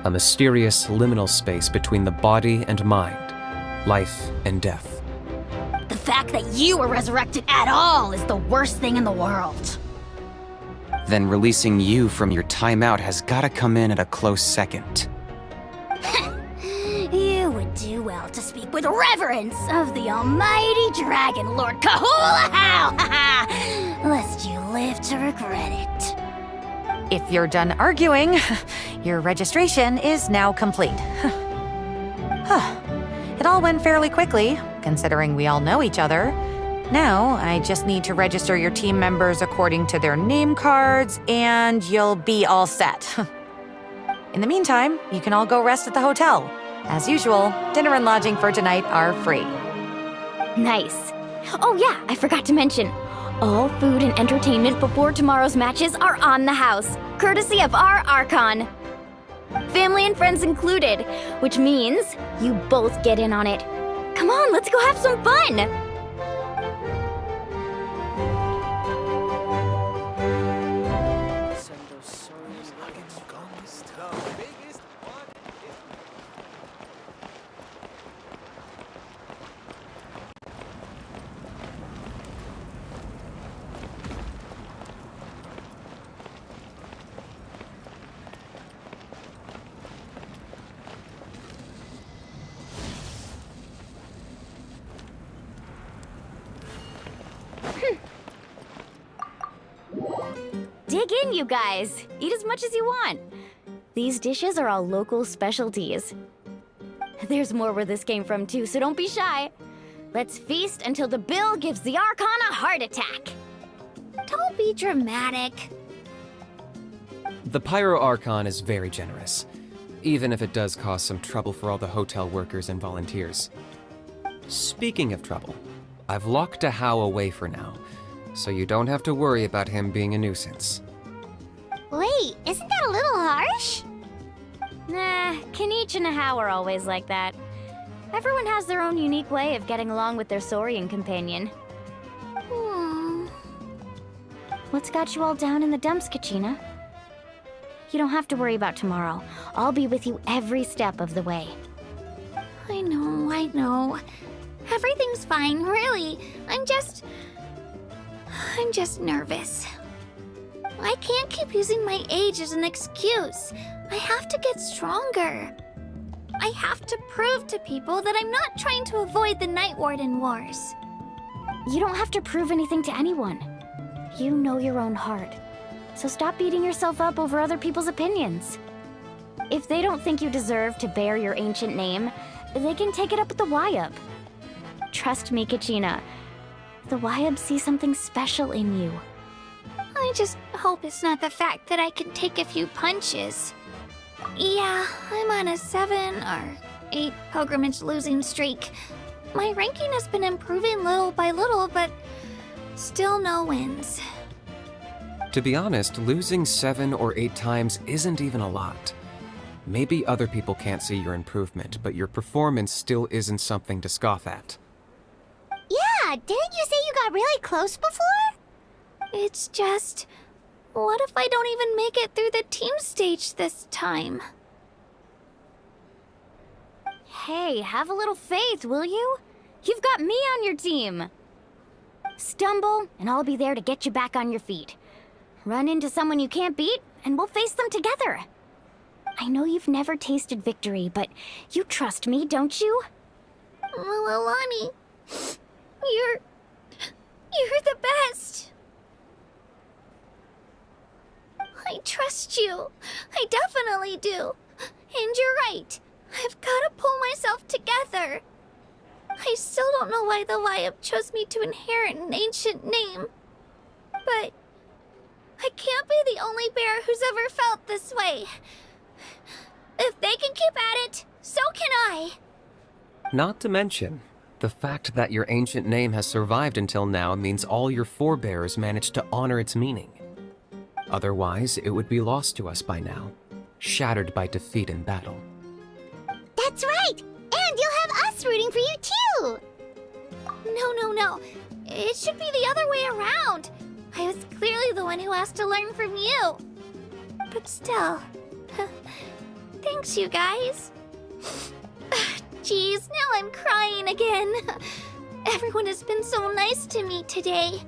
a mysterious liminal space between the body and mind, life and death. The fact that you were resurrected at all is the worst thing in the world. Then releasing you from your timeout has gotta come in at a close second. You would do well to speak with reverence of the almighty Dragon Lord Kahula-How, lest you live to regret it. If you're done arguing, your registration is now complete. It all went fairly quickly, considering we all know each other. Now, I just need to register your team members according to their name cards, and you'll be all set. In the meantime, you can all go rest at the hotel. As usual, dinner and lodging for tonight are free. Nice. Oh yeah, I forgot to mention. All food and entertainment before tomorrow's matches are on the house, courtesy of our Archon. Family and friends included, which means you both get in on it. Come on, let's go have some fun! Dig in, you guys. Eat as much as you want. These dishes are all local specialties. There's more where this came from too, so don't be shy. Let's feast until the bill gives the Archon a heart attack. Don't be dramatic. The Pyro Archon is very generous, even if it does cause some trouble for all the hotel workers and volunteers. Speaking of trouble, I've locked a How away for now, so you don't have to worry about him being a nuisance. Wait, isn't that a little harsh? Nah, Kanich and How are always like that. Everyone has their own unique way of getting along with their Saurian companion. What's got you all down in the dumps, Kachina? You don't have to worry about tomorrow. I'll be with you every step of the way. I know. Everything's fine, really. I'm just nervous. I can't keep using my age as an excuse. I have to get stronger. I have to prove to people that I'm not trying to avoid the Night Warden Wars. You don't have to prove anything to anyone. You know your own heart. So stop beating yourself up over other people's opinions. If they don't think you deserve to bear your ancient name, they can take it up with the Wyub. Trust me, Kachina. The Wyub see something special in you. I just hope it's not the fact that I can take a few punches. Yeah, I'm on a 7 or 8 pilgrimage losing streak. My ranking has been improving little by little, but still no wins. To be honest, losing 7 or 8 times isn't even a lot. Maybe other people can't see your improvement, but your performance still isn't something to scoff at. Yeah, didn't you say you got really close before? It's just, what if I don't even make it through the team stage this time? Hey, have a little faith, will you? You've got me on your team. Stumble, and I'll be there to get you back on your feet. Run into someone you can't beat, and we'll face them together. I know you've never tasted victory, but you trust me, don't you? Alani, you're the best. I trust you. I definitely do. And you're right. I've got to pull myself together. I still don't know why the Wyub chose me to inherit an ancient name. But I can't be the only bear who's ever felt this way. If they can keep at it, so can I. Not to mention, the fact that your ancient name has survived until now means all your forebears managed to honor its meaning. Otherwise, it would be lost to us by now, shattered by defeat in battle. That's right! And you'll have us rooting for you too! No. It should be the other way around. I was clearly the one who asked to learn from you. But still, thanks you guys. Jeez, now I'm crying again. Everyone has been so nice to me today.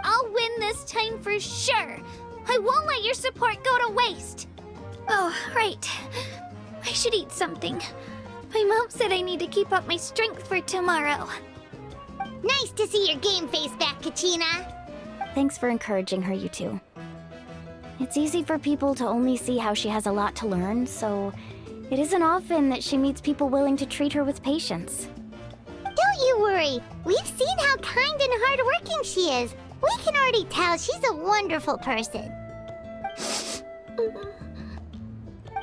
I'll win this time for sure. I won't let your support go to waste. Oh, right. I should eat something. My mom said I need to keep up my strength for tomorrow. Nice to see your game face back, Kachina. Thanks for encouraging her, you two. It's easy for people to only see how she has a lot to learn, so it isn't often that she meets people willing to treat her with patience. Don't you worry. We've seen how kind and hardworking she is. We can already tell she's a wonderful person.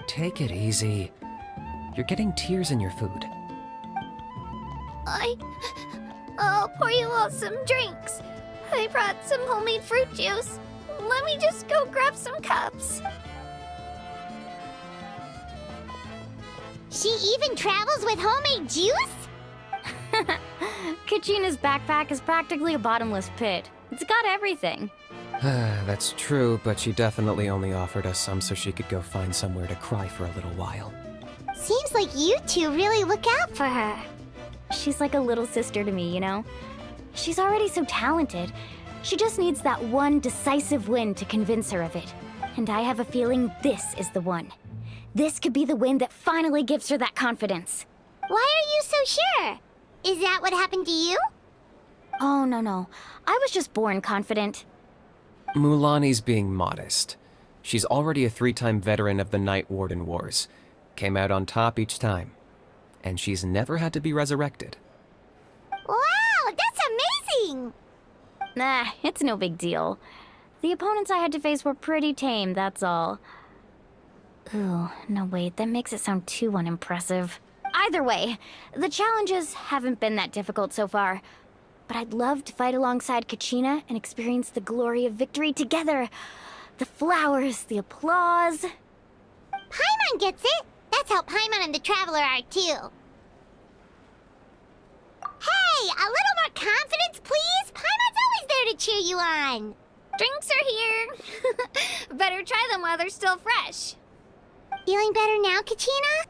Take it easy. You're getting tears in your food. I'll pour you all some drinks. I brought some homemade fruit juice. Let me just go grab some cups. She even travels with homemade juice? Kachina's backpack is practically a bottomless pit. It's got everything. That's true, but she definitely only offered us some so she could go find somewhere to cry for a little while. Seems like you two really look out for her. She's like a little sister to me, you know? She's already so talented. She just needs that one decisive win to convince her of it. And I have a feeling this is the one. This could be the win that finally gives her that confidence. Why are you so sure? Is that what happened to you? Oh, no. I was just born confident. Mulani's being modest. She's already a 3-time veteran of the Night Warden Wars. Came out on top each time. And she's never had to be resurrected. Wow, that's amazing! Nah, it's no big deal. The opponents I had to face were pretty tame, that's all. Ooh, no wait, that makes it sound too unimpressive. Either way, the challenges haven't been that difficult so far. But I'd love to fight alongside Kachina and experience the glory of victory together. The flowers, the applause. Paimon gets it! That's how Paimon and the Traveler are too. Hey, a little more confidence, please! Paimon's always there to cheer you on! Drinks are here. Better try them while they're still fresh. Feeling better now, Kachina?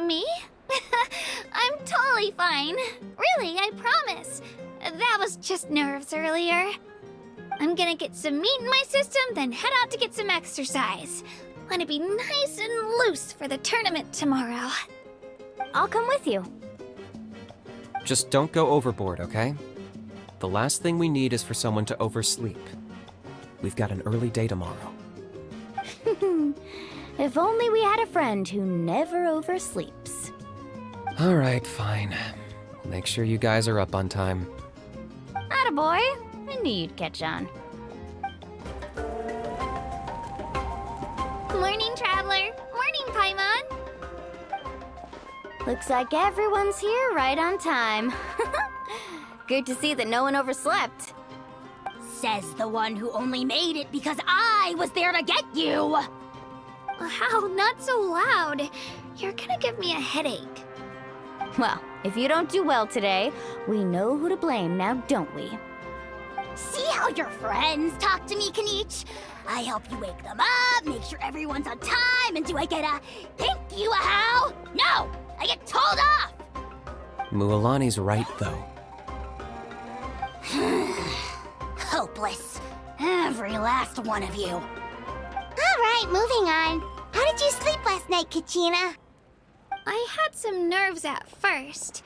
Me? I'm totally fine. Really, I promise. That was just nerves earlier. I'm gonna get some meat in my system, then head out to get some exercise. Wanna be nice and loose for the tournament tomorrow. I'll come with you. Just don't go overboard, okay? The last thing we need is for someone to oversleep. We've got an early day tomorrow. If only we had a friend who never oversleeps. Alright, fine. I'll make sure you guys are up on time. Attaboy. I knew you'd catch on. Morning, Traveler. Morning, Paimon. Looks like everyone's here right on time. Good to see that no one overslept. Says the one who only made it because I was there to get you! Wow, not so loud. You're gonna give me a headache. Well, if you don't do well today, we know who to blame now, don't we? See how your friends talk to me, Kanich? I help you wake them up, make sure everyone's on time, and do I get a thank you, a how? No! I get told off! Mualani's right, though. Hopeless. Every last one of you. Alright, moving on. How did you sleep last night, Kachina? I had some nerves at first,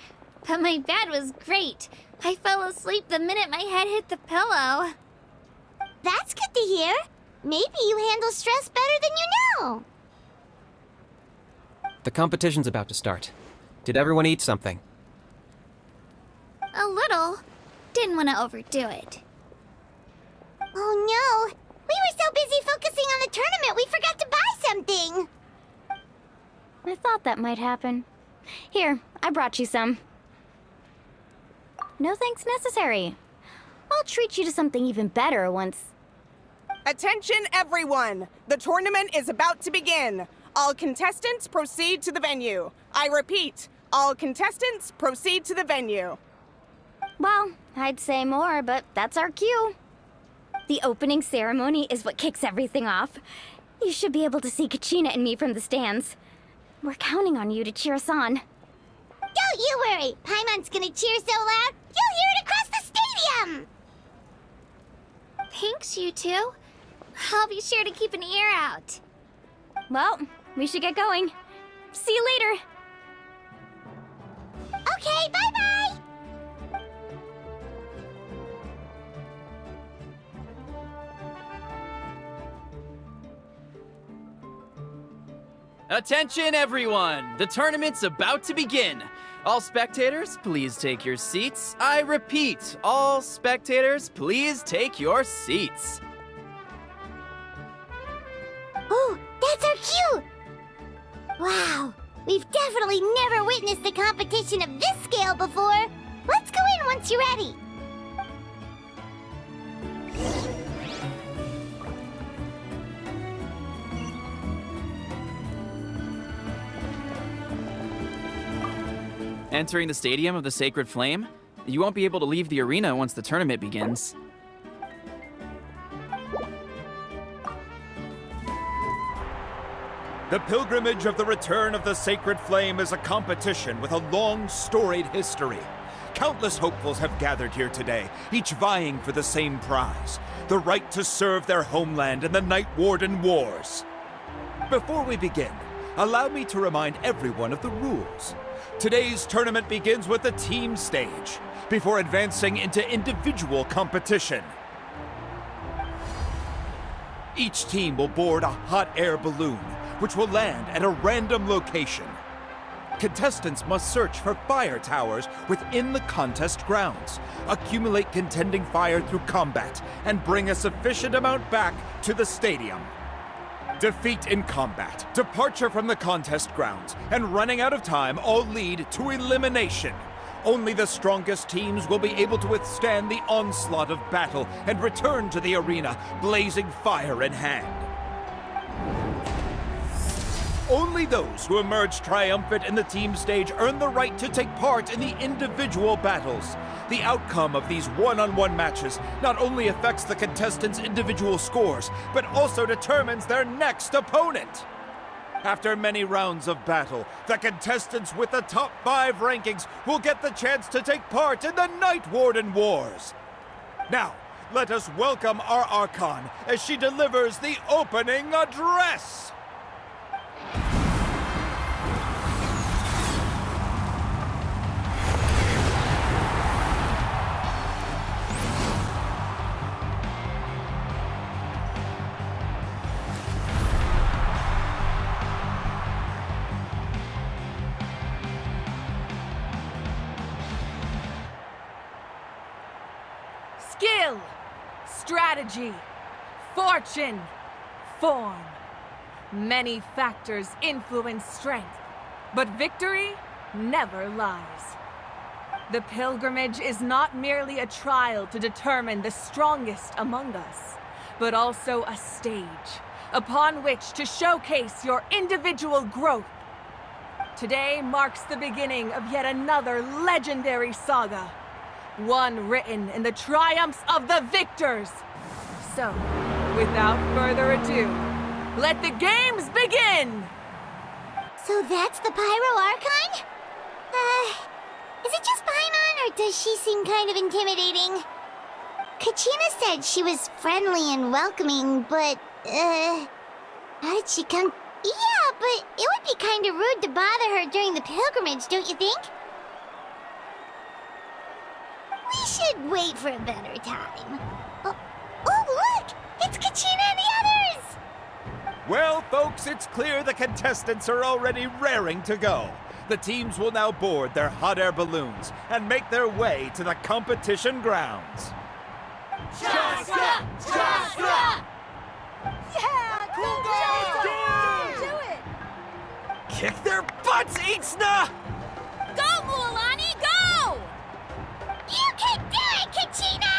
but my bed was great. I fell asleep the minute my head hit the pillow. That's good to hear. Maybe you handle stress better than you know. The competition's about to start. Did everyone eat something? A little. Didn't want to overdo it. Oh no! We were so busy focusing on the tournament we forgot to buy something! I thought that might happen. Here, I brought you some. No thanks necessary. I'll treat you to something even better once... Attention, everyone! The tournament is about to begin. All contestants proceed to the venue. I repeat, all contestants proceed to the venue. Well, I'd say more, but that's our cue. The opening ceremony is what kicks everything off. You should be able to see Kachina and me from the stands. We're counting on you to cheer us on. Don't you worry! Paimon's gonna cheer so loud, you'll hear it across the stadium! Thanks, you two. I'll be sure to keep an ear out. Well, we should get going. See you later. Okay, bye-bye! Attention, everyone! The tournament's about to begin. All spectators, please take your seats. I repeat, all spectators, please take your seats. Oh, that's our cue! Wow, we've definitely never witnessed a competition of this scale before. Let's go in once you're ready. Entering the Stadium of the Sacred Flame, you won't be able to leave the arena once the tournament begins. The pilgrimage of the return of the Sacred Flame is a competition with a long, storied history. Countless hopefuls have gathered here today, each vying for the same prize, the right to serve their homeland in the Night Warden Wars. Before we begin, allow me to remind everyone of the rules. Today's tournament begins with the team stage, before advancing into individual competition. Each team will board a hot air balloon, which will land at a random location. Contestants must search for fire towers within the contest grounds, accumulate contending fire through combat, and bring a sufficient amount back to the stadium. Defeat in combat, departure from the contest grounds, and running out of time all lead to elimination. Only the strongest teams will be able to withstand the onslaught of battle and return to the arena, blazing fire in hand. Only those who emerge triumphant in the team stage earn the right to take part in the individual battles. The outcome of these one-on-one matches not only affects the contestants' individual scores, but also determines their next opponent. After many rounds of battle, the contestants with the top 5 rankings will get the chance to take part in the Night Warden Wars. Now, let us welcome our Archon as she delivers the opening address. strategy, fortune, form. Many factors influence strength, but victory never lies. The pilgrimage is not merely a trial to determine the strongest among us, but also a stage upon which to showcase your individual growth. Today marks the beginning of yet another legendary saga, one written in the triumphs of the victors. So, without further ado, let the games begin! So that's the Pyro Archon? Is it just Paimon, or does she seem kind of intimidating? Kachina said she was friendly and welcoming, but, how did she come? Yeah, but it would be kind of rude to bother her during the pilgrimage, don't you think? We should wait for a better time. Oh, look! It's Kachina and the others! Well, folks, it's clear the contestants are already raring to go. The teams will now board their hot air balloons and make their way to the competition grounds. Chaska! Chaska! Yeah! Cool girl! Do it! Kick their butts, Ixna! Go, Mualani, go! You can do it, Kachina!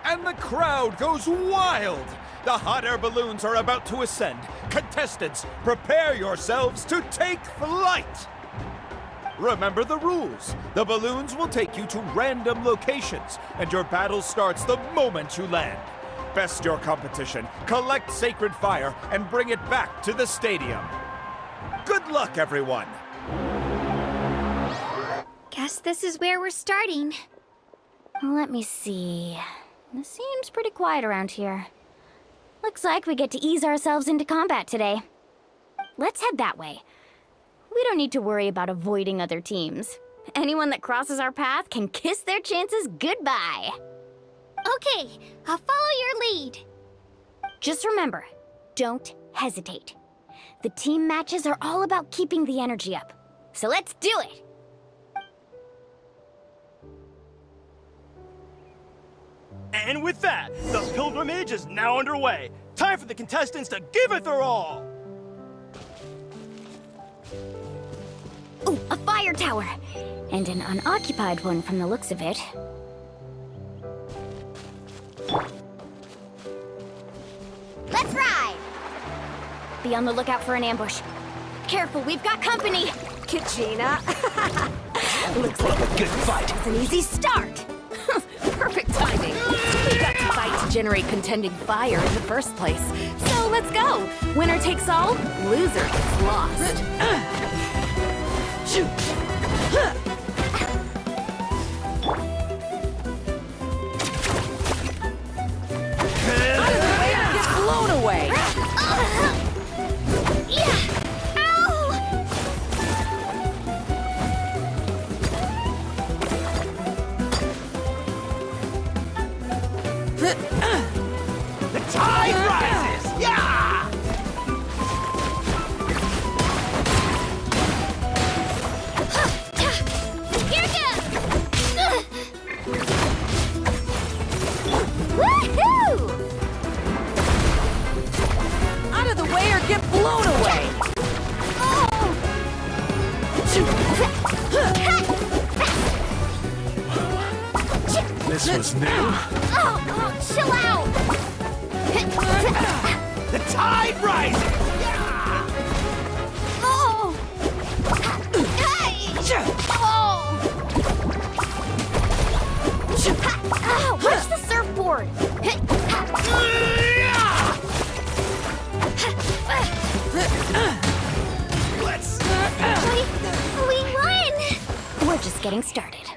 And the crowd goes wild! The hot air balloons are about to ascend. Contestants, prepare yourselves to take flight! Remember the rules. The balloons will take you to random locations, and your battle starts the moment you land. Best your competition, collect sacred fire, and bring it back to the stadium. Good luck, everyone! Guess this is where we're starting. Let me see. It seems pretty quiet around here. Looks like we get to ease ourselves into combat today. Let's head that way. We don't need to worry about avoiding other teams. Anyone that crosses our path can kiss their chances goodbye. Okay, I'll follow your lead. Just remember, don't hesitate. The team matches are all about keeping the energy up. So let's do it! And with that, the pilgrimage is now underway. Time for the contestants to give it their all! Ooh, a fire tower! And an unoccupied one from the looks of it. Let's ride! Be on the lookout for an ambush. Careful, we've got company! Kachina. Looks like a good fight. It's an easy start. Perfect timing. We got to fight to generate contending fire in the first place. So let's go. Winner takes all, loser gets lost. Shoot. Out of the way or get blown away. The tide rises! Yeah! Here goes! Woohoo! Out of the way or get blown away. This was new. Oh, chill out! The tide rises! Yeah! Oh! Hey! Oh! Ow, watch the surfboard! Let's... We won! We're just getting started.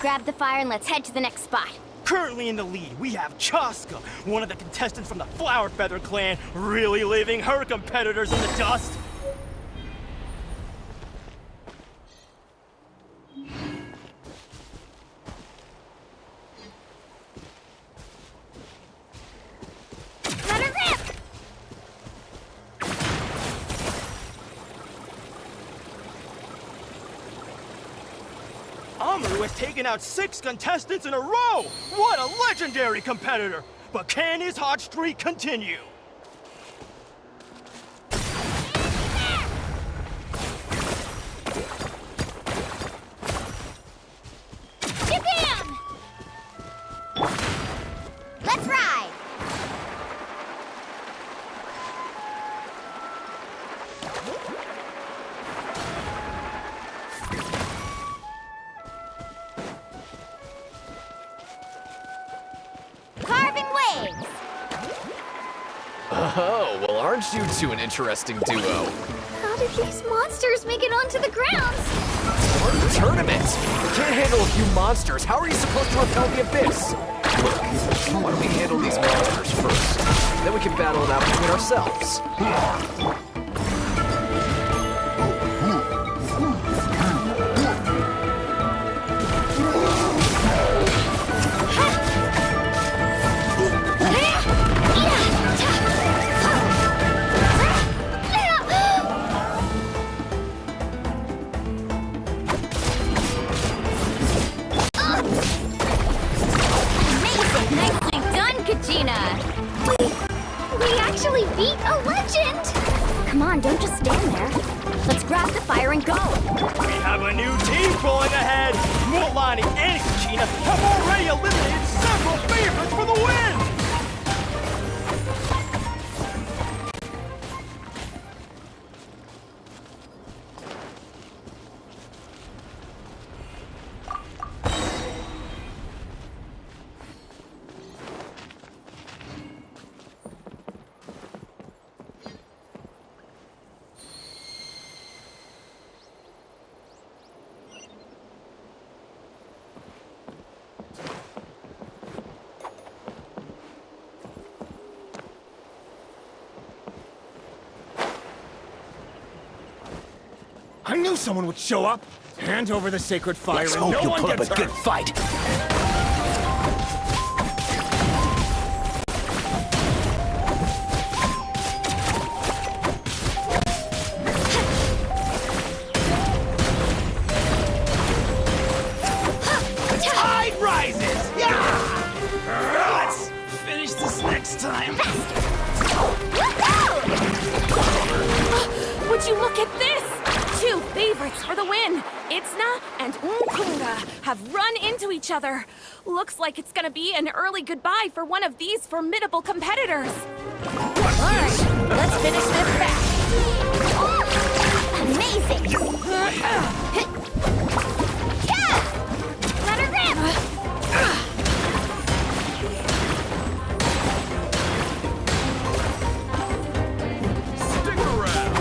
Grab the fire and let's head to the next spot. Currently in the lead, we have Chaska, one of the contestants from the Flower Feather clan, really leaving her competitors in the dust. Let her rip! Mamoru has taken out 6 contestants in a row! What a legendary competitor! But can his hot streak continue? Jim! Let's ride! Carving waves! Oh, well, aren't you two an interesting duo? How did these monsters make it onto the grounds? Part of the tournament! You can't handle a few monsters. How are you supposed to repel the abyss? Look, why don't we handle these monsters first? Then we can battle it out between ourselves. Nicely done, Kachina! We actually beat a legend! Come on, don't just stand there. Let's grab the fire and go. We have a new team pulling ahead! Mulani and Kachina have already eliminated several favorites for the win! I knew someone would show up. Hand over the sacred fire Let's and hope no you one put up gets a good hurt. fight. Tide rises! Yeah! Let's finish this next time. Would you look at this? 2 favorites for the win. Itzna and Unkunga have run into each other. Looks like it's gonna be an early goodbye for one of these formidable competitors. Alright, let's finish this back. Amazing! Yeah! Let her rip! Stick around!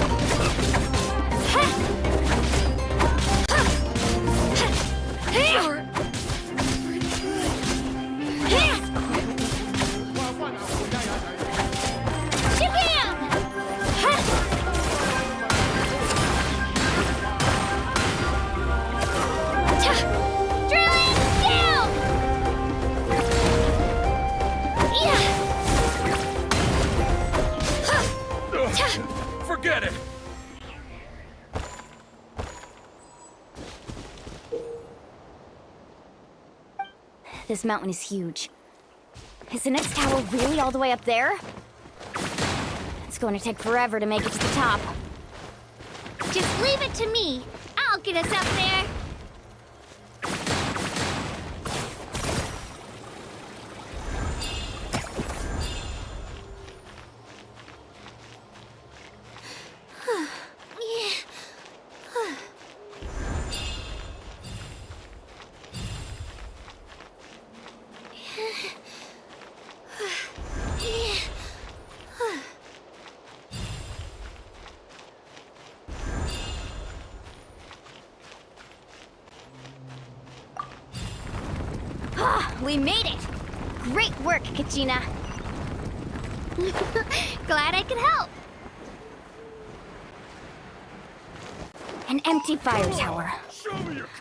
Forget it! This mountain is huge. Is the next tower really all the way up there? It's going to take forever to make it to the top. Just leave it to me. I'll get us up there. We made it! Great work, Kachina! Glad I could help. An empty fire tower.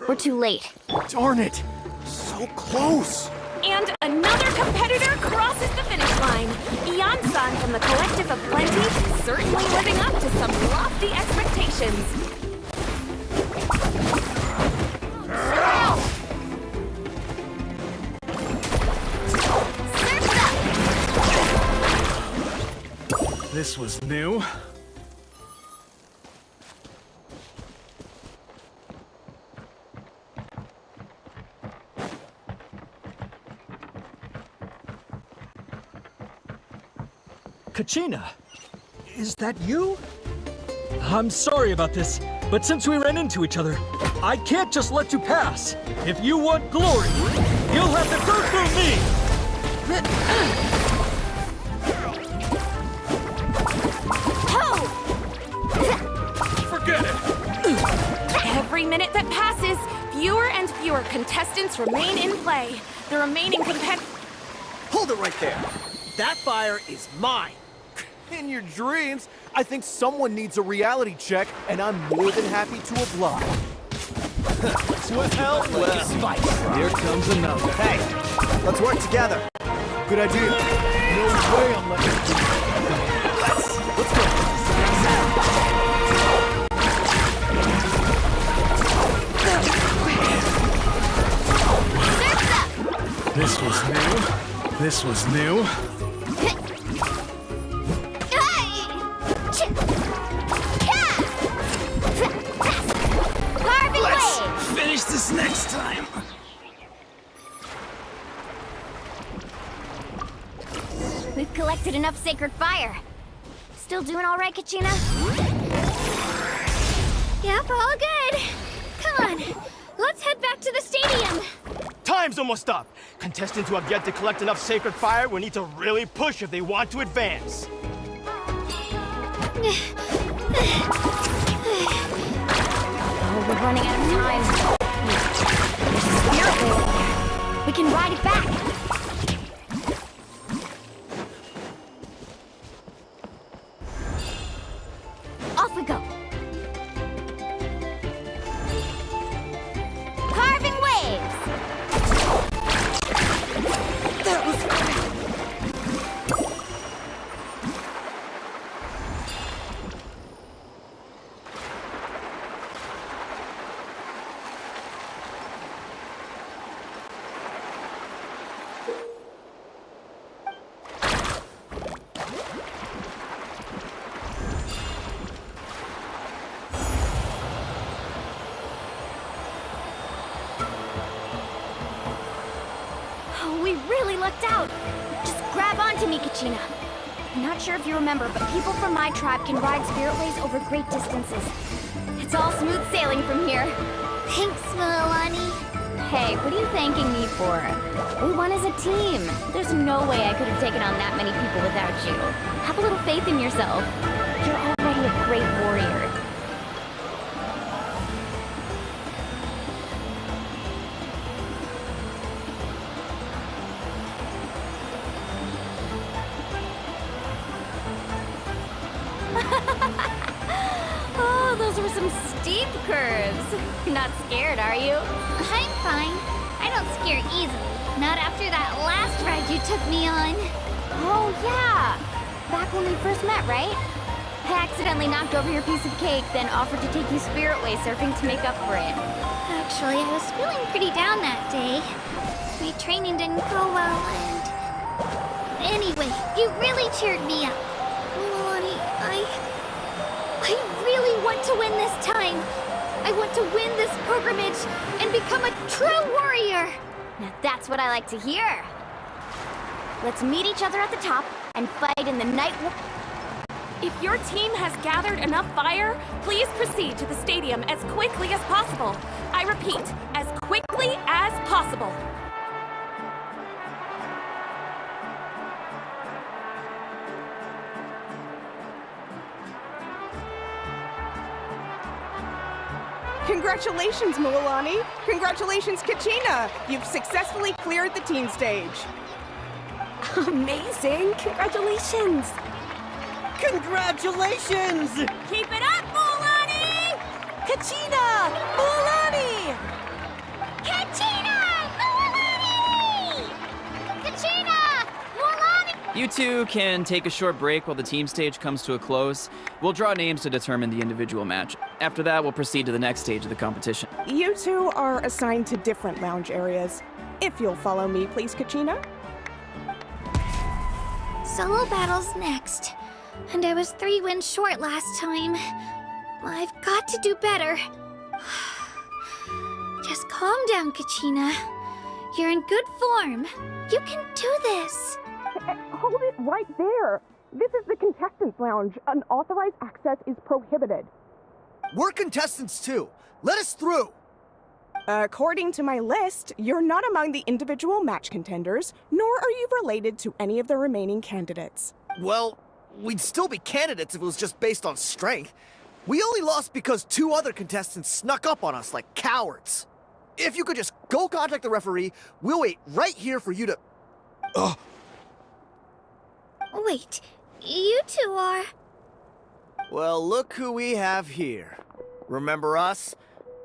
We're too late. Darn it! So close! And another competitor crosses the finish line. Ian-san from the Collective of Plenty, certainly living up to some lofty expectations. This was new. Kachina, is that you? I'm sorry about this, but since we ran into each other, I can't just let you pass. If you want glory, you'll have to go through me! Forget it! Every minute that passes, fewer and fewer contestants remain in play. The remaining Hold it right there! That fire is mine! In your dreams, I think someone needs a reality check, and I'm more than happy to oblige. To hell with the spice! Here comes another. Hey, let's work together. Good idea. No way I'm letting you do it. Let's go. This was new. This was new. Let's finish this next time. We've collected enough sacred fire. Still doing all right, Kachina? Yep, all good. Come on, let's head back to the stadium. Time's almost up. Contestants who have yet to collect enough sacred fire will need to really push if they want to advance. Oh, we're running out of time. There's a spirit wheel over there. We can ride it back. Off we go. Carving waves. That was We really lucked out. Just grab onto me, Kachina. I'm not sure if you remember, but people from my tribe can ride spiritways over great distances. It's all smooth sailing from here. Thanks, Milani. Hey, what are you thanking me for? We won as a team. There's no way I could have taken on that many people without you. Have a little faith in yourself. You're already a great warrior. Oh, those were some steep curves. Not scared, are you? I'm fine. I don't scare easily. Not after that last ride you took me on. Oh, yeah. Back when we first met, right? I accidentally knocked over your piece of cake, then offered to take you spiritway surfing to make up for it. Actually, I was feeling pretty down that day. My training didn't go well, and... Anyway, you really cheered me up. Milani, I really want to win this time. I want to win this pilgrimage and become a true warrior. Now that's what I like to hear. Let's meet each other at the top and fight in the night war. If your team has gathered enough fire, please proceed to the stadium as quickly as possible. I repeat, as quickly as possible. Congratulations, Milani! Congratulations, Kachina! You've successfully cleared the team stage. Amazing! Congratulations! Congratulations! Keep it up, Milani! Kachina! Milani! Kachina! Milani! Kachina! Milani! You two can take a short break while the team stage comes to a close. We'll draw names to determine the individual match. After that, we'll proceed to the next stage of the competition. You two are assigned to different lounge areas. If you'll follow me, please, Kachina. Solo battles next. and I was 3 wins short last time. I've got to do better. Just calm down, Kachina. You're in good form. You can do this. Hold it right there. This is the contestants' lounge. Unauthorized access is prohibited. We're contestants too. Let us through. According to my list, you're not among the individual match contenders, nor are you related to any of the remaining candidates. Well, we'd still be candidates if it was just based on strength. We only lost because 2 other contestants snuck up on us like cowards. If you could just go contact the referee, we'll wait right here for you to... Ugh. Wait, you two are... Well, look who we have here. Remember us?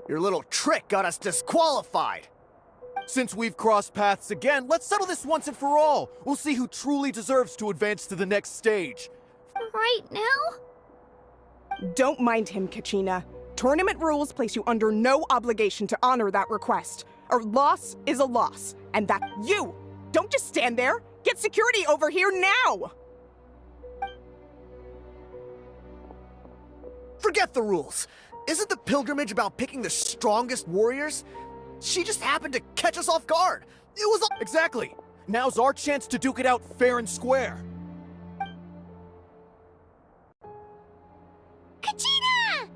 Your little trick got us disqualified. Since we've crossed paths again, let's settle this once and for all. We'll see who truly deserves to advance to the next stage. Right now? Don't mind him, Kachina. Tournament rules place you under no obligation to honor that request. A loss is a loss, and that you don't just stand there. Get security over here now! Forget the rules. Isn't the pilgrimage about picking the strongest warriors? She just happened to catch us off guard. It was all... Exactly. Now's our chance to duke it out fair and square. Kachina!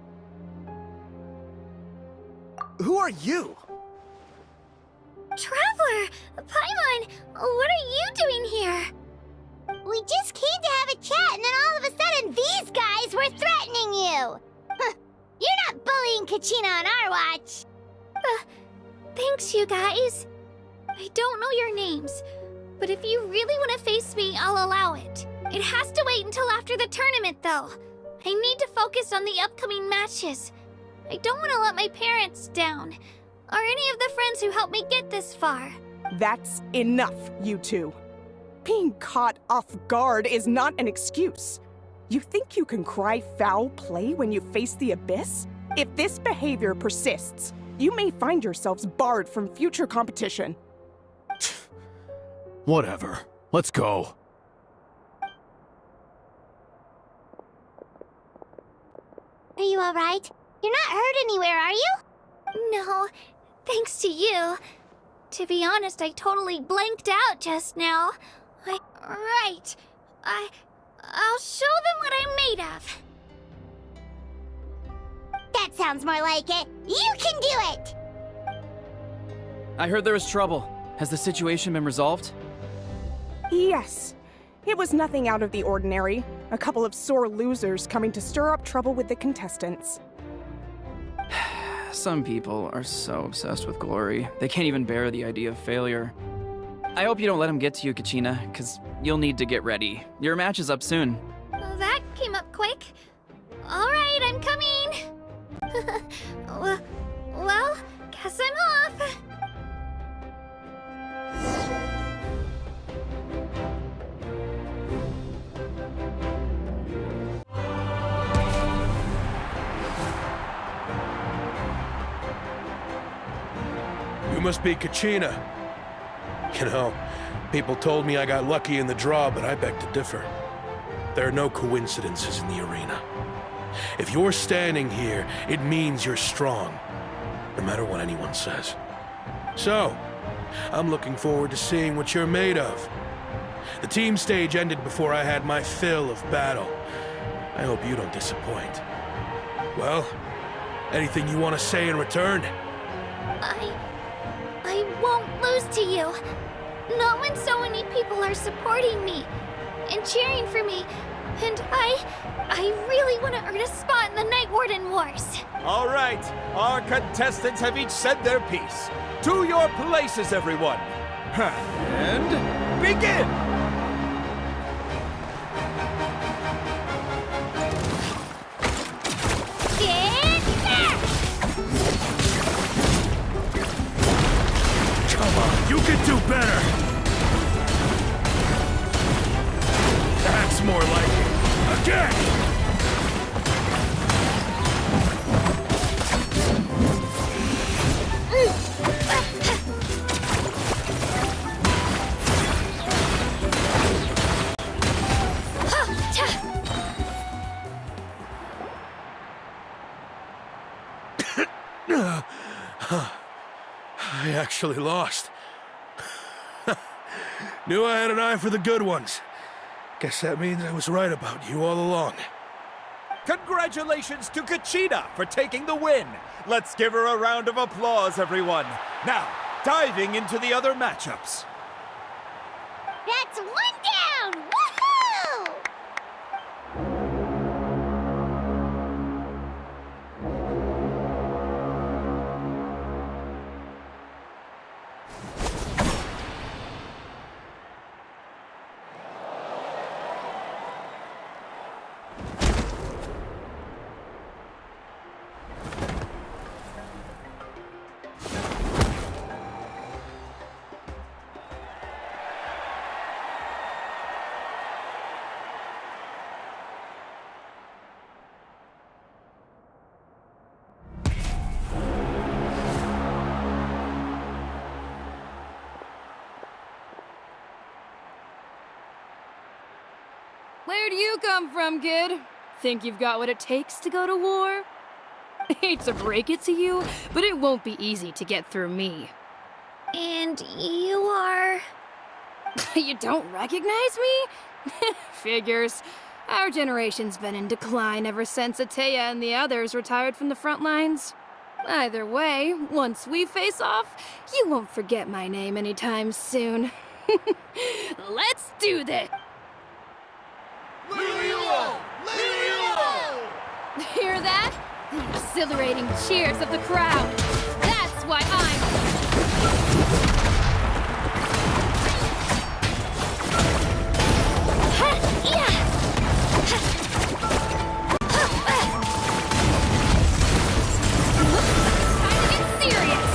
Who are you? Traveler! Paimon! What are you doing here? We just came to have a chat, and then all of a sudden these guys were threatening you! Huh, you're not bullying Kachina on our watch! Thanks, you guys. I don't know your names, but if you really want to face me, I'll allow it. It has to wait until after the tournament, though. I need to focus on the upcoming matches. I don't want to let my parents down, or any of the friends who helped me get this far. That's enough, you two. Being caught off guard is not an excuse. You think you can cry foul play when you face the abyss? If this behavior persists, you may find yourselves barred from future competition. Whatever. Let's go. Are you alright? You're not hurt anywhere, are you? No, thanks to you. To be honest, I totally blanked out just now. Right. I'll show them what I'm made of. That sounds more like it. You can do it! I heard there was trouble. Has the situation been resolved? Yes. It was nothing out of the ordinary. A couple of sore losers coming to stir up trouble with the contestants. Some people are so obsessed with glory, they can't even bear the idea of failure. I hope you don't let him get to you, Kachina, because you'll need to get ready. Your match is up soon. That came up quick. All right, I'm coming. Well, guess I'm off. You must be Kachina. You know, people told me I got lucky in the draw, but I beg to differ. There are no coincidences in the arena. If you're standing here, it means you're strong, no matter what anyone says. So, I'm looking forward to seeing what you're made of. The team stage ended before I had my fill of battle. I hope you don't disappoint. Well, anything you want to say in return? I won't lose to you. Not when so many people are supporting me and cheering for me. And I really want to earn a spot in the Night Warden Wars. All right, our contestants have each said their piece. To your places, everyone. And begin! Come on, you can do better! That's more like it. Again! actually lost. Knew I had an eye for the good ones. Guess that means I was right about you all along. Congratulations to Kachina for taking the win. Let's give her a round of applause, everyone. Now, diving into the other matchups. That's one down! Woohoo! Where do you come from, kid? Think you've got what it takes to go to war? Hate to break it to you, but it won't be easy to get through me. And you are... You don't recognize me? Figures. Our generation's been in decline ever since Ateya and the others retired from the front lines. Either way, once we face off, you won't forget my name anytime soon. Let's do this! Hear that? The exhilarating cheers of the crowd. That's why time to get serious.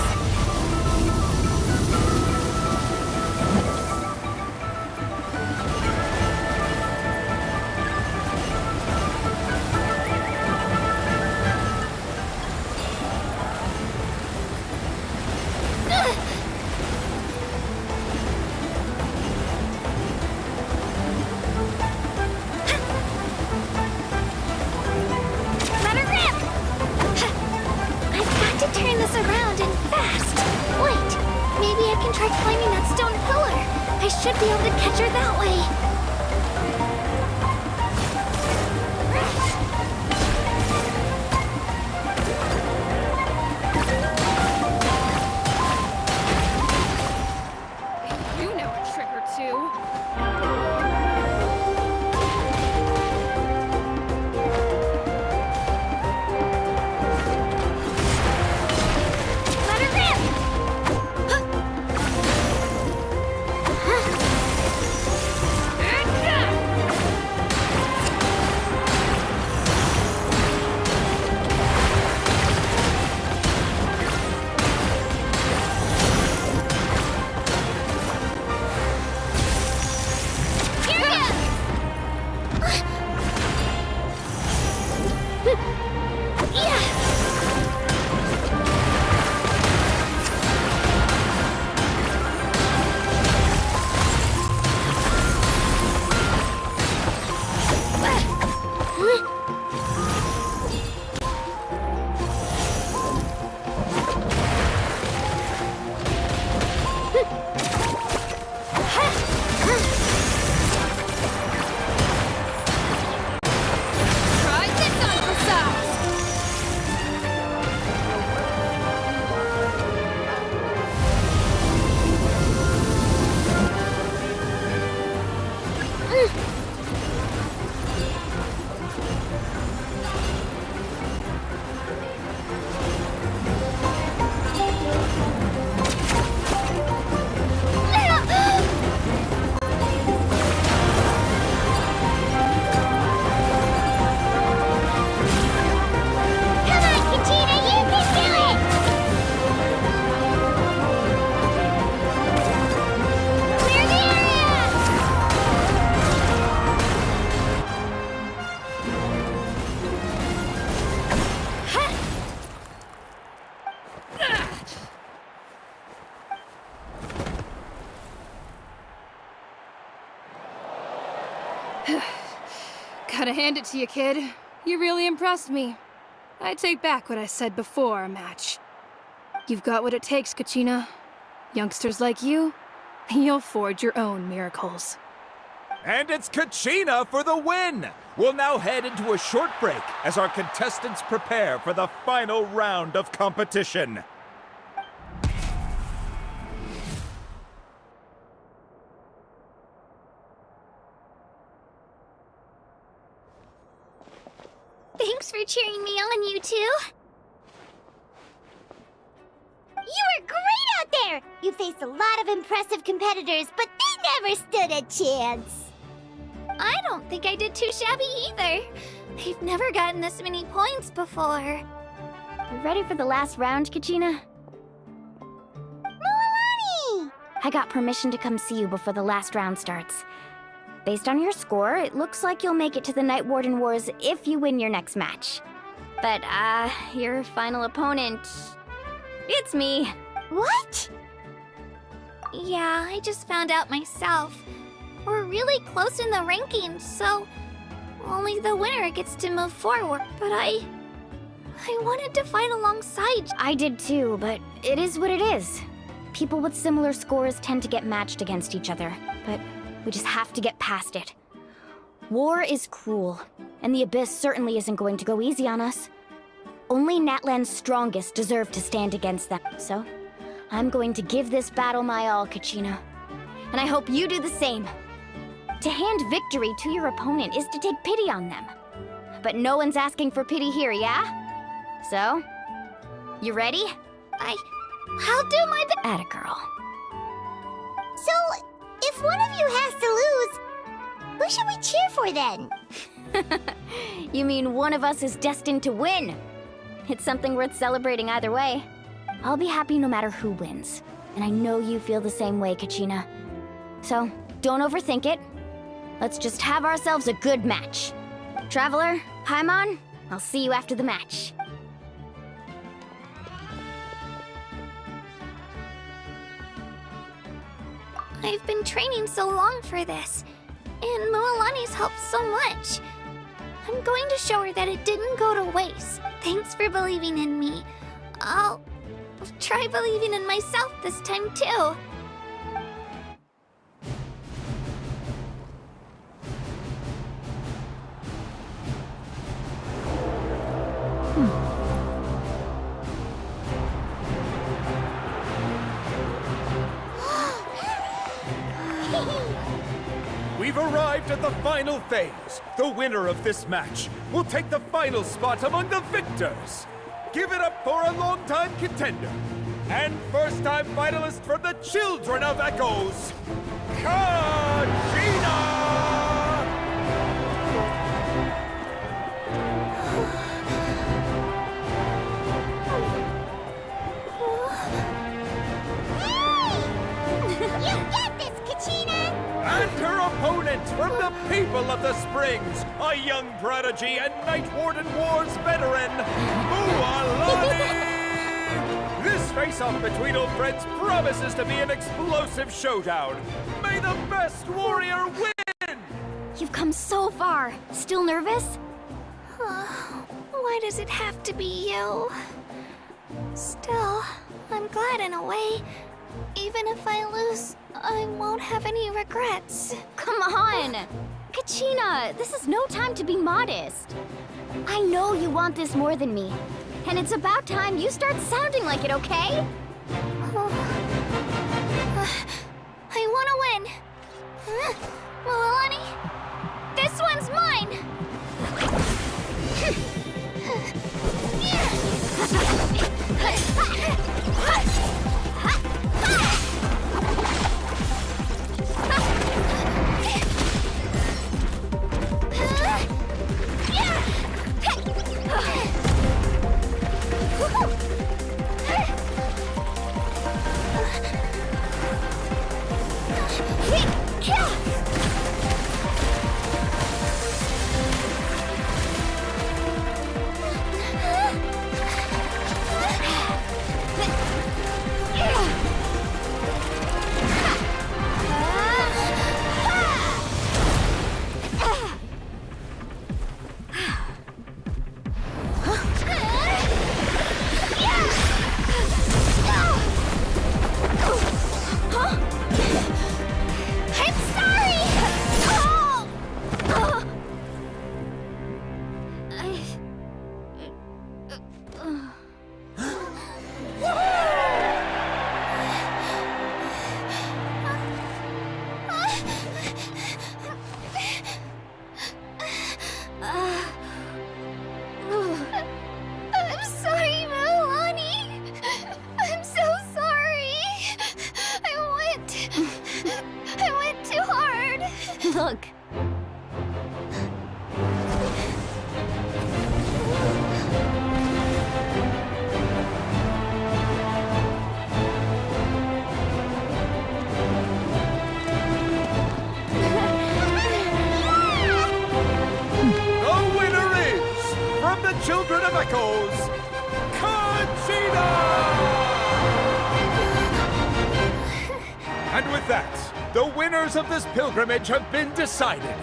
Try climbing that stone pillar. I should be able to catch her that way. You know a trick or two. Gotta hand it to you, kid. You really impressed me. I take back what I said before our match. You've got what it takes, Kachina. Youngsters like you, you'll forge your own miracles. And it's Kachina for the win! We'll now head into a short break as our contestants prepare for the final round of competition. Thanks for cheering me on, you two. You were great out there! You faced a lot of impressive competitors, but they never stood a chance. I don't think I did too shabby either. I've never gotten this many points before. You ready for the last round, Kachina? Milani! I got permission to come see you before the last round starts. Based on your score, it looks like you'll make it to the Night Warden Wars if you win your next match. But, your final opponent... It's me. What? Yeah, I just found out myself. We're really close in the rankings, so only the winner gets to move forward. But I wanted to fight alongside. I did too, but it is what it is. People with similar scores tend to get matched against each other, but we just have to get past it. War is cruel, and the Abyss certainly isn't going to go easy on us. Only Natlan's strongest deserve to stand against them, so I'm going to give this battle my all, Kachina. And I hope you do the same. To hand victory to your opponent is to take pity on them. But no one's asking for pity here, yeah? So, you ready? I'll do my best. Atta girl. So, if one of you has to lose, who should we cheer for then? You mean one of us is destined to win? It's something worth celebrating either way. I'll be happy no matter who wins. And I know you feel the same way, Kachina. So, don't overthink it. Let's just have ourselves a good match. Traveler, Paimon, I'll see you after the match. I've been training so long for this, and Moalani's helped so much. I'm going to show her that it didn't go to waste. Thanks for believing in me. I'll try believing in myself this time too. We've arrived at the final phase. The winner of this match will take the final spot among the victors. Give it up for a long-time contender and first-time finalist from the Children of Echoes, Kachina! You get this, Kachina! And her opponent from the people of the Springs, a young prodigy and Night Warden Wars veteran, Moalani! This face-off between old friends promises to be an explosive showdown. May the best warrior win! You've come so far. Still nervous? Why does it have to be you? Still, I'm glad in a way. Even if I lose, I won't have any regrets. Come on! Kachina, this is no time to be modest. I know you want this more than me. And it's about time you start sounding like it, okay? I want to win. Moalani, this one's mine! children of echoes, Kachina! And with that, the winners of this pilgrimage have been decided.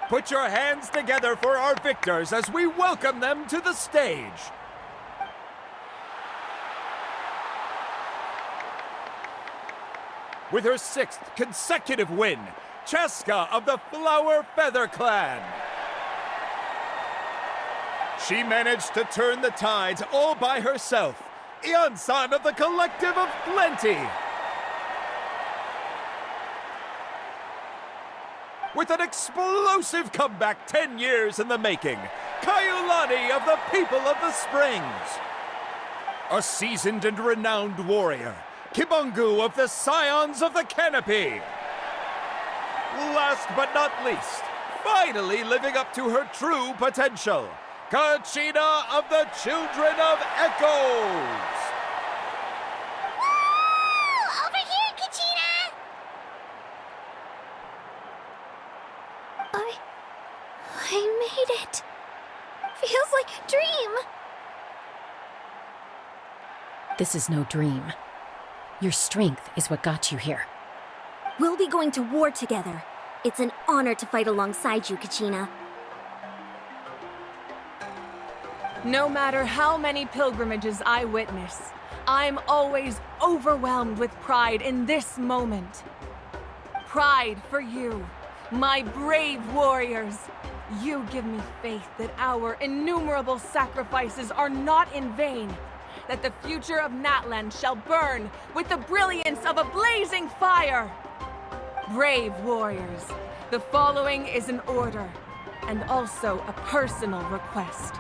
Put your hands together for our victors as we welcome them to the stage. With her 6th consecutive win, Cheska of the Flower Feather Clan. She managed to turn the tides all by herself. Ian-san of the Collective of Plenty. With an explosive comeback 10 years in the making, Kaiulani of the People of the Springs. A seasoned and renowned warrior, Kibungu of the Scions of the Canopy. Last but not least, finally living up to her true potential, Kachina of the Children of Echoes. Woo! Over here, Kachina! I made it. Feels like a dream. This is no dream. Your strength is what got you here. We'll be going to war together. It's an honor to fight alongside you, Kachina. No matter how many pilgrimages I witness, I'm always overwhelmed with pride in this moment. Pride for you, my brave warriors. You give me faith that our innumerable sacrifices are not in vain, that the future of Natlan shall burn with the brilliance of a blazing fire. Brave warriors, the following is an order, and also a personal request.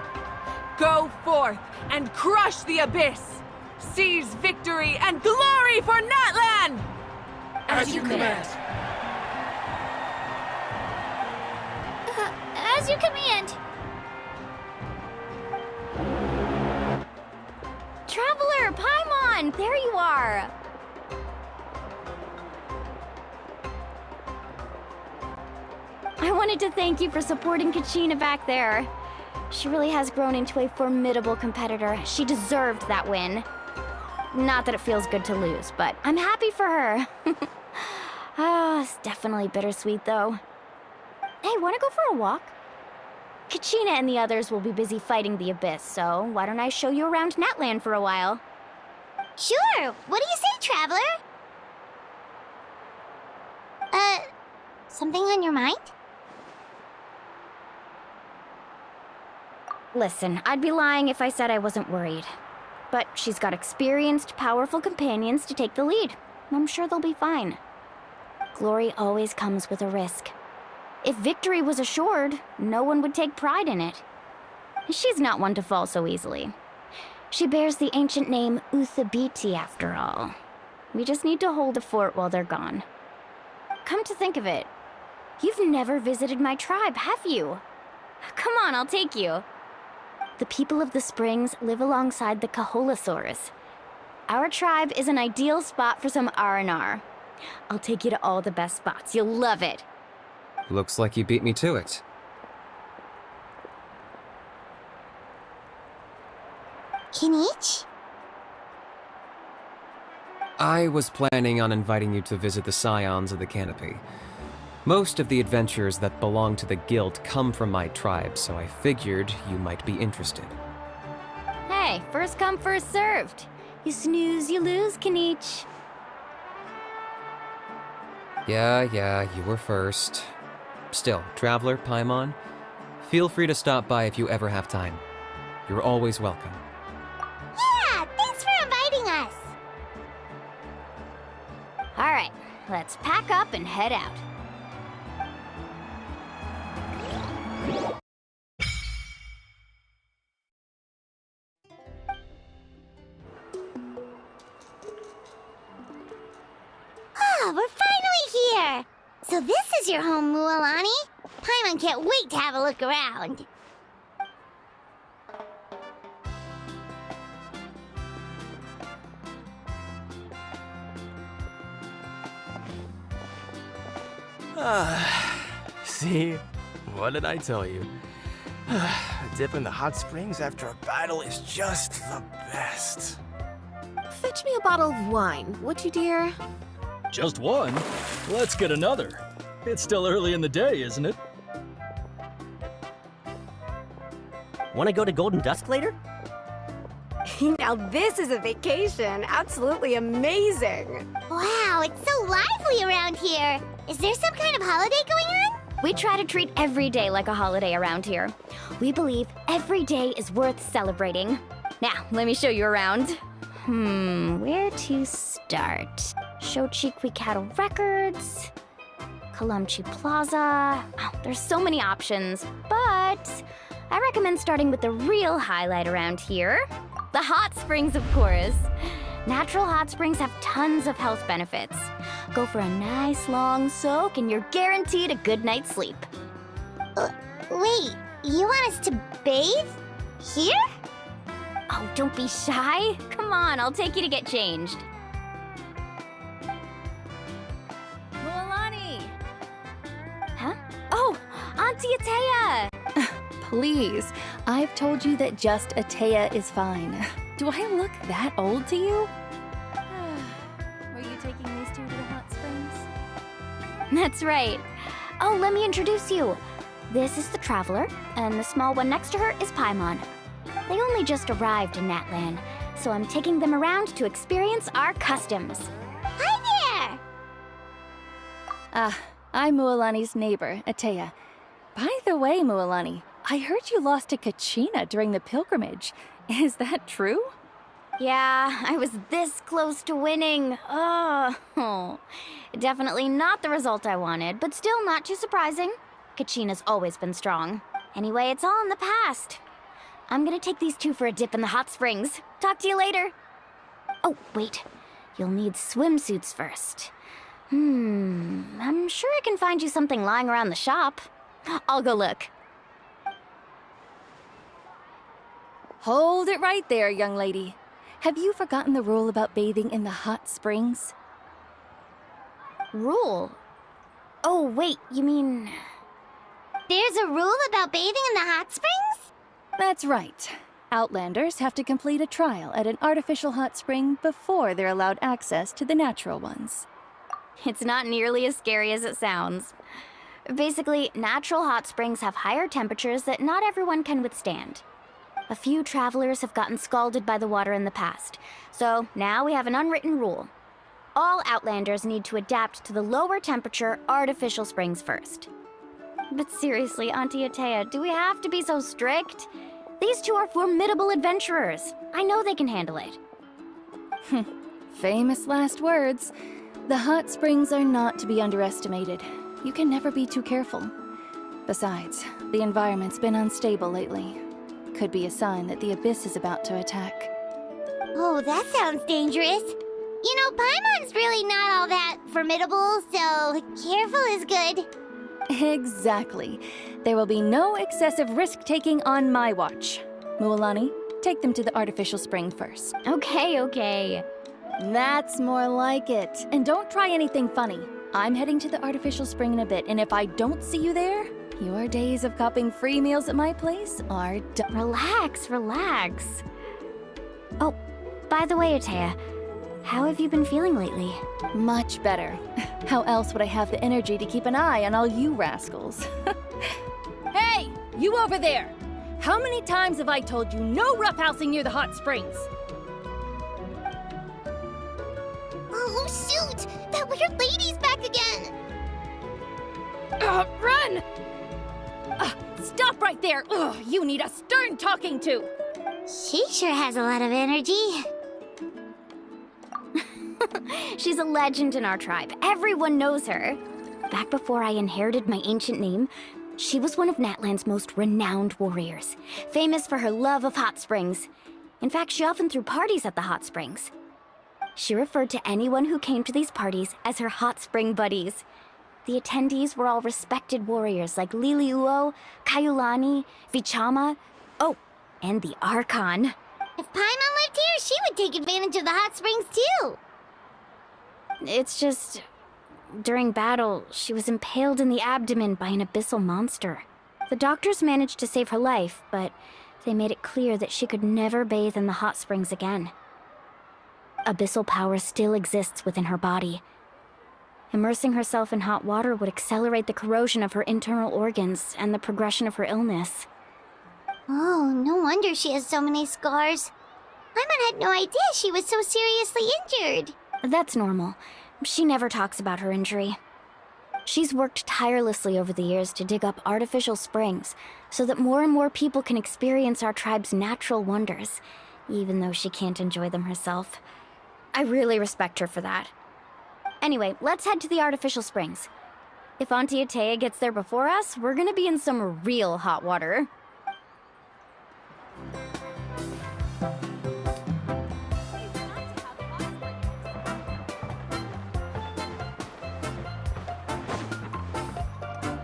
Go forth and crush the abyss! Seize victory and glory for Natlan! As you command. As you command. Traveler, Paimon, there you are. I wanted to thank you for supporting Kachina back there. She really has grown into a formidable competitor. She deserved that win. Not that it feels good to lose, but I'm happy for her. It's definitely bittersweet, though. Hey, wanna go for a walk? Kachina and the others will be busy fighting the Abyss, so why don't I show you around Natlan for a while? Sure. What do you say, Traveler? Something on your mind? Listen, I'd be lying if I said I wasn't worried. But she's got experienced, powerful companions to take the lead. I'm sure they'll be fine. Glory always comes with a risk. If victory was assured, no one would take pride in it. She's not one to fall so easily. She bears the ancient name Uthabiti, after all. We just need to hold the fort while they're gone. Come to think of it, you've never visited my tribe, have you? Come on, I'll take you. The people of the Springs live alongside the Kaholasaurus. Our tribe is an ideal spot for some R&R. I'll take you to all the best spots. You'll love it. Looks like you beat me to it. Kinich? I was planning on inviting you to visit the Scions of the Canopy. Most of the adventures that belong to the Guild come from my tribe, so I figured you might be interested. Hey, first come, first served. You snooze, you lose, Kinich. Yeah, you were first. Still, Traveler, Paimon, feel free to stop by if you ever have time. You're always welcome. Yeah, thanks for inviting us. All right, let's pack up and head out. Oh, we're finally here! So this is your home, Mualani? Paimon can't wait to have a look around. See? What did I tell you? A dip in the hot springs after a battle is just the best. Fetch me a bottle of wine, would you, dear? Just one? Let's get another. It's still early in the day, isn't it? Want to go to Golden Dusk later? Now this is a vacation. Absolutely amazing. Wow, it's so lively around here. Is there some kind of holiday going on? We try to treat every day like a holiday around here. We believe every day is worth celebrating. Now, let me show you around. Where to start? Shochiqui Cattle Records, Kalamchi Plaza. Oh, there's so many options, but I recommend starting with the real highlight around here. The hot springs, of course. Natural hot springs have tons of health benefits. Go for a nice long soak and you're guaranteed a good night's sleep. Wait, you want us to bathe? Here? Oh, don't be shy. Come on, I'll take you to get changed. Mualani! Huh? Oh, Auntie Atea! Please, I've told you that just Atea is fine. Do I look that old to you? Were you taking these two to the hot springs? That's right. Oh, let me introduce you. This is the Traveler, and the small one next to her is Paimon. They only just arrived in Natlan, so I'm taking them around to experience our customs. Hi there! I'm Mualani's neighbor, Atea. By the way, Mualani, I heard you lost to Kachina during the pilgrimage. Is that true? Yeah, I was this close to winning. Oh, definitely not the result I wanted, but still not too surprising. Kachina's always been strong. Anyway, it's all in the past. I'm gonna take these two for a dip in the hot springs. Talk to you later. Oh, wait. You'll need swimsuits first. I'm sure I can find you something lying around the shop. I'll go look. Hold it right there, young lady. Have you forgotten the rule about bathing in the hot springs? Rule? Oh, wait, you mean... There's a rule about bathing in the hot springs? That's right. Outlanders have to complete a trial at an artificial hot spring before they're allowed access to the natural ones. It's not nearly as scary as it sounds. Basically, natural hot springs have higher temperatures that not everyone can withstand. A few travelers have gotten scalded by the water in the past, so now we have an unwritten rule. All Outlanders need to adapt to the lower temperature artificial springs first. But seriously, Auntie Atea, do we have to be so strict? These two are formidable adventurers. I know they can handle it. Famous last words. The hot springs are not to be underestimated. You can never be too careful. Besides, the environment's been unstable lately. Could be a sign that the Abyss is about to attack. Oh, that sounds dangerous. You know, Paimon's really not all that formidable, so careful is good. Exactly. There will be no excessive risk-taking on my watch. Mualani, take them to the artificial spring first. Okay. That's more like it. And don't try anything funny. I'm heading to the artificial spring in a bit, and if I don't see you there, your days of copping free meals at my place are done. Relax. Oh, by the way, Atea, how have you been feeling lately? Much better. How else would I have the energy to keep an eye on all you rascals? Hey, you over there! How many times have I told you no roughhousing near the hot springs? Oh, shoot! That weird lady's back again! Run! Stop right there! Ugh, you need a stern talking to! She sure has a lot of energy. She's a legend in our tribe. Everyone knows her. Back before I inherited my ancient name, she was one of Natlan's most renowned warriors, famous for her love of hot springs. In fact, she often threw parties at the hot springs. She referred to anyone who came to these parties as her hot spring buddies. The attendees were all respected warriors like Liliuo, Kaiulani, Vichama, and the Archon. If Paimon lived here, she would take advantage of the hot springs too. It's just... during battle, she was impaled in the abdomen by an abyssal monster. The doctors managed to save her life, but they made it clear that she could never bathe in the hot springs again. Abyssal power still exists within her body. Immersing herself in hot water would accelerate the corrosion of her internal organs and the progression of her illness. Oh, no wonder she has so many scars. Paimon had no idea she was so seriously injured. That's normal. She never talks about her injury. She's worked tirelessly over the years to dig up artificial springs so that more and more people can experience our tribe's natural wonders, even though she can't enjoy them herself. I really respect her for that. Anyway, let's head to the artificial springs. If Auntie Atea gets there before us, we're gonna be in some real hot water.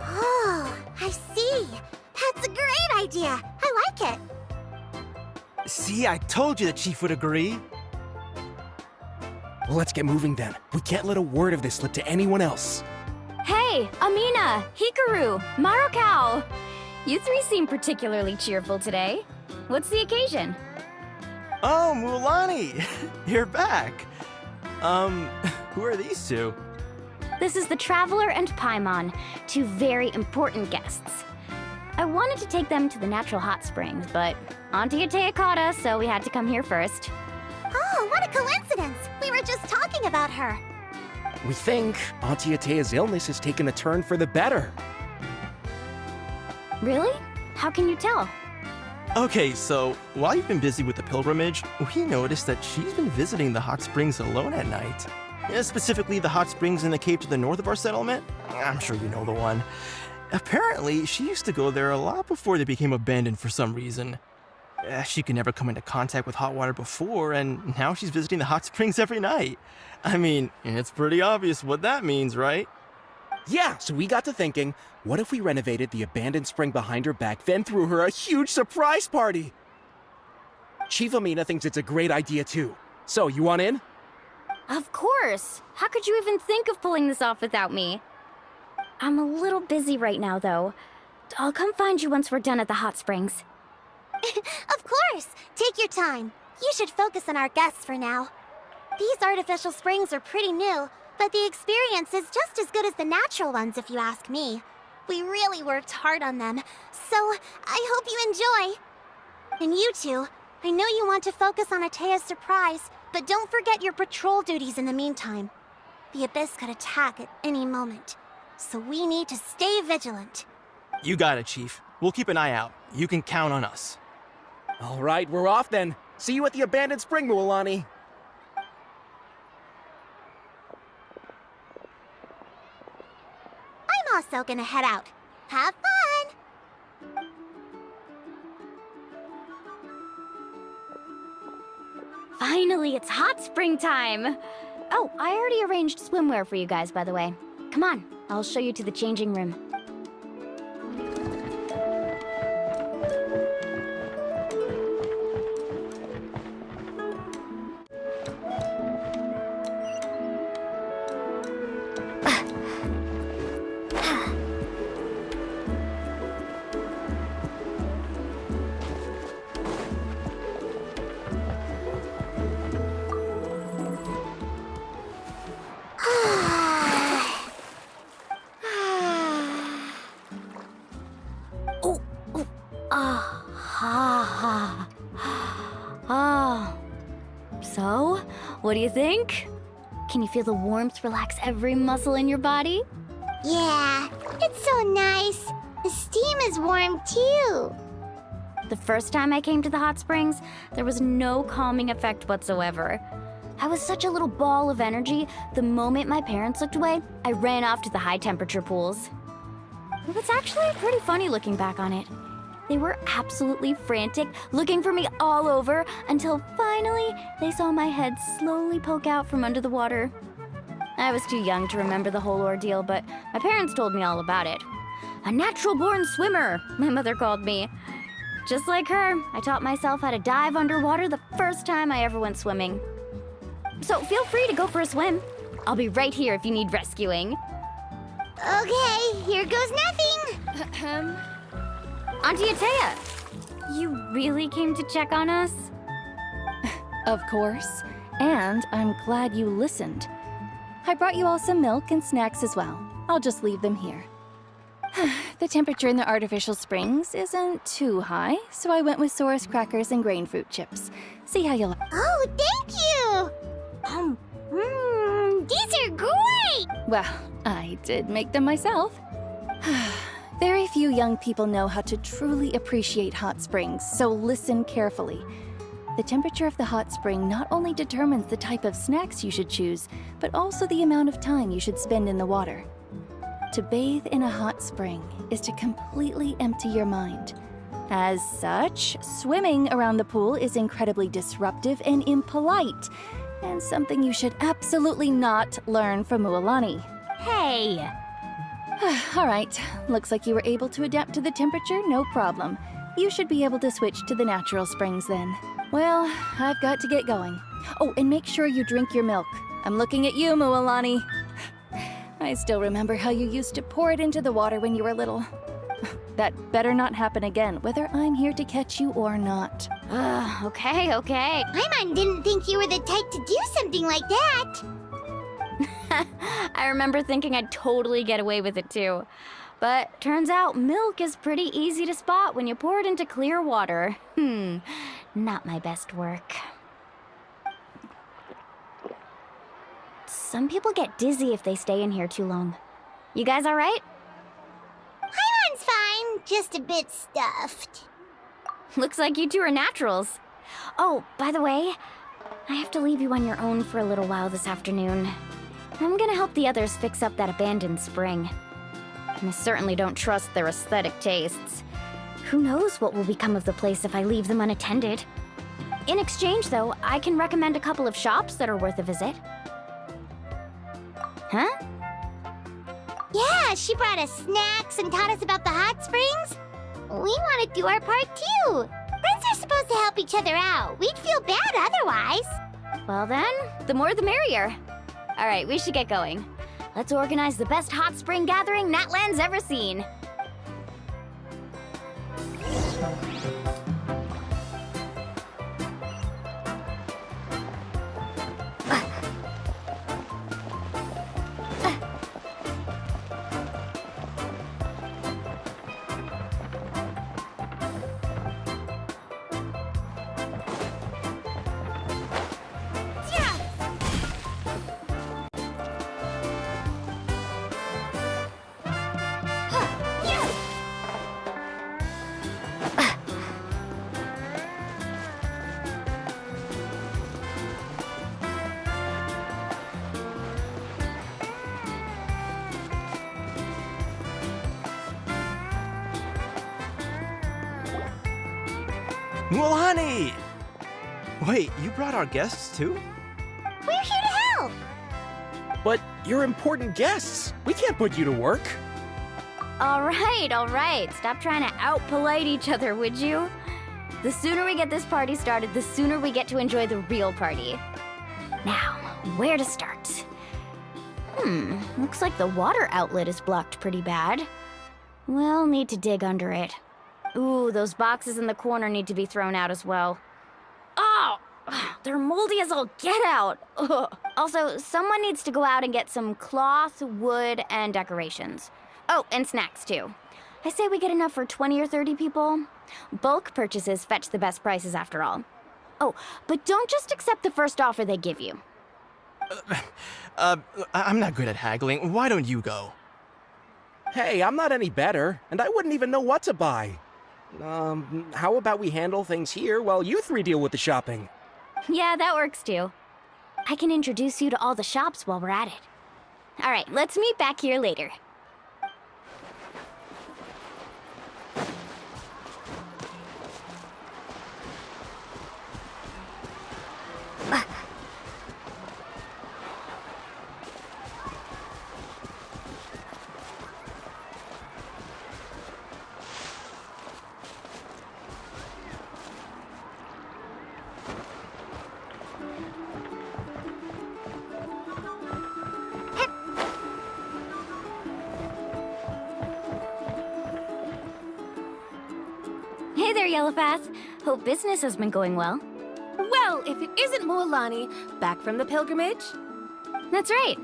Oh, I see. That's a great idea. I like it. See, I told you the chief would agree. Well, let's get moving then. We can't let a word of this slip to anyone else. Hey, Amina, Hikaru, Marukao! You three seem particularly cheerful today. What's the occasion? Oh, Mulani! You're back. Who are these two? This is the Traveler and Paimon, two very important guests. I wanted to take them to the natural hot springs, but Auntie Atea caught us, so we had to come here first. Oh, what a coincidence! We were just talking about her. We think Auntie Atea's illness has taken a turn for the better. Really? How can you tell? Okay, so while you've been busy with the pilgrimage, we noticed that she's been visiting the hot springs alone at night. Specifically, the hot springs in the cave to the north of our settlement. I'm sure you know the one. Apparently, she used to go there a lot before they became abandoned for some reason. She could never come into contact with hot water before, and now she's visiting the hot springs every night. I mean, it's pretty obvious what that means, right? Yeah, so we got to thinking, what if we renovated the abandoned spring behind her back, then threw her a huge surprise party? Chief Amina thinks it's a great idea too. So, you want in? Of course! How could you even think of pulling this off without me? I'm a little busy right now, though. I'll come find you once we're done at the hot springs. Of course! Take your time. You should focus on our guests for now. These artificial springs are pretty new, but the experience is just as good as the natural ones if you ask me. We really worked hard on them, so I hope you enjoy. And you two, I know you want to focus on Atea's surprise, but don't forget your patrol duties in the meantime. The Abyss could attack at any moment, so we need to stay vigilant. You got it, Chief. We'll keep an eye out. You can count on us. All right, we're off then. See you at the abandoned spring, Mulani. I'm also gonna head out. Have fun! Finally, it's hot spring time! Oh, I already arranged swimwear for you guys, by the way. Come on, I'll show you to the changing room. So, what do you think? Can you feel the warmth relax every muscle in your body? Yeah, it's so nice. The steam is warm too. The first time I came to the hot springs, there was no calming effect whatsoever. I was such a little ball of energy, the moment my parents looked away, I ran off to the high temperature pools. It was actually pretty funny looking back on it. They were absolutely frantic, looking for me all over, until finally they saw my head slowly poke out from under the water. I was too young to remember the whole ordeal, but my parents told me all about it. A natural-born swimmer, my mother called me. Just like her, I taught myself how to dive underwater the first time I ever went swimming. So feel free to go for a swim. I'll be right here if you need rescuing. Okay, here goes nothing. Auntie Atea, you really came to check on us? Of course. And I'm glad you listened. I brought you all some milk and snacks as well. I'll just leave them here. The temperature in the artificial springs isn't too high, so I went with Saurus crackers and grain fruit chips. See how you like. Oh, thank you! These are great! Well, I did make them myself. Very few young people know how to truly appreciate hot springs, so listen carefully. The temperature of the hot spring not only determines the type of snacks you should choose, but also the amount of time you should spend in the water. To bathe in a hot spring is to completely empty your mind. As such, swimming around the pool is incredibly disruptive and impolite, and something you should absolutely not learn from Mualani. Hey! All right, looks like you were able to adapt to the temperature, no problem. You should be able to switch to the natural springs then. Well, I've got to get going. Oh, and make sure you drink your milk. I'm looking at you, Mualani. I still remember how you used to pour it into the water when you were little. That better not happen again, whether I'm here to catch you or not. Okay. Paimon didn't think you were the type to do something like that. I remember thinking I'd totally get away with it too. But turns out milk is pretty easy to spot when you pour it into clear water. Not my best work. Some people get dizzy if they stay in here too long. You guys all right? Paimon's fine, just a bit stuffed. Looks like you two are naturals. Oh, by the way, I have to leave you on your own for a little while this afternoon. I'm gonna help the others fix up that abandoned spring. And I certainly don't trust their aesthetic tastes. Who knows what will become of the place if I leave them unattended. In exchange, though, I can recommend a couple of shops that are worth a visit. Huh? Yeah, she brought us snacks and taught us about the hot springs. We want to do our part too. Friends are supposed to help each other out. We'd feel bad otherwise. Well then, the more the merrier. All right, we should get going. Let's organize the best hot spring gathering Natlan's ever seen. Mualani! Wait, you brought our guests too? We're here to help. But you're important guests. We can't put you to work. All right. Stop trying to out-polite each other, would you? The sooner we get this party started, the sooner we get to enjoy the real party. Now, where to start? Looks like the water outlet is blocked pretty bad. We'll need to dig under it. Ooh, those boxes in the corner need to be thrown out as well. Oh, they're moldy as all get out. Ugh. Also, someone needs to go out and get some cloth, wood, and decorations. Oh, and snacks too. I say we get enough for 20 or 30 people. Bulk purchases fetch the best prices after all. Oh, but don't just accept the first offer they give you. I'm not good at haggling. Why don't you go? Hey, I'm not any better, and I wouldn't even know what to buy. How about we handle things here while you three deal with the shopping? Yeah, that works too. I can introduce you to all the shops while we're at it. All right, let's meet back here later. Hey there, Yellowfath. Hope business has been going well. Well, if it isn't Moalani, back from the pilgrimage? That's right.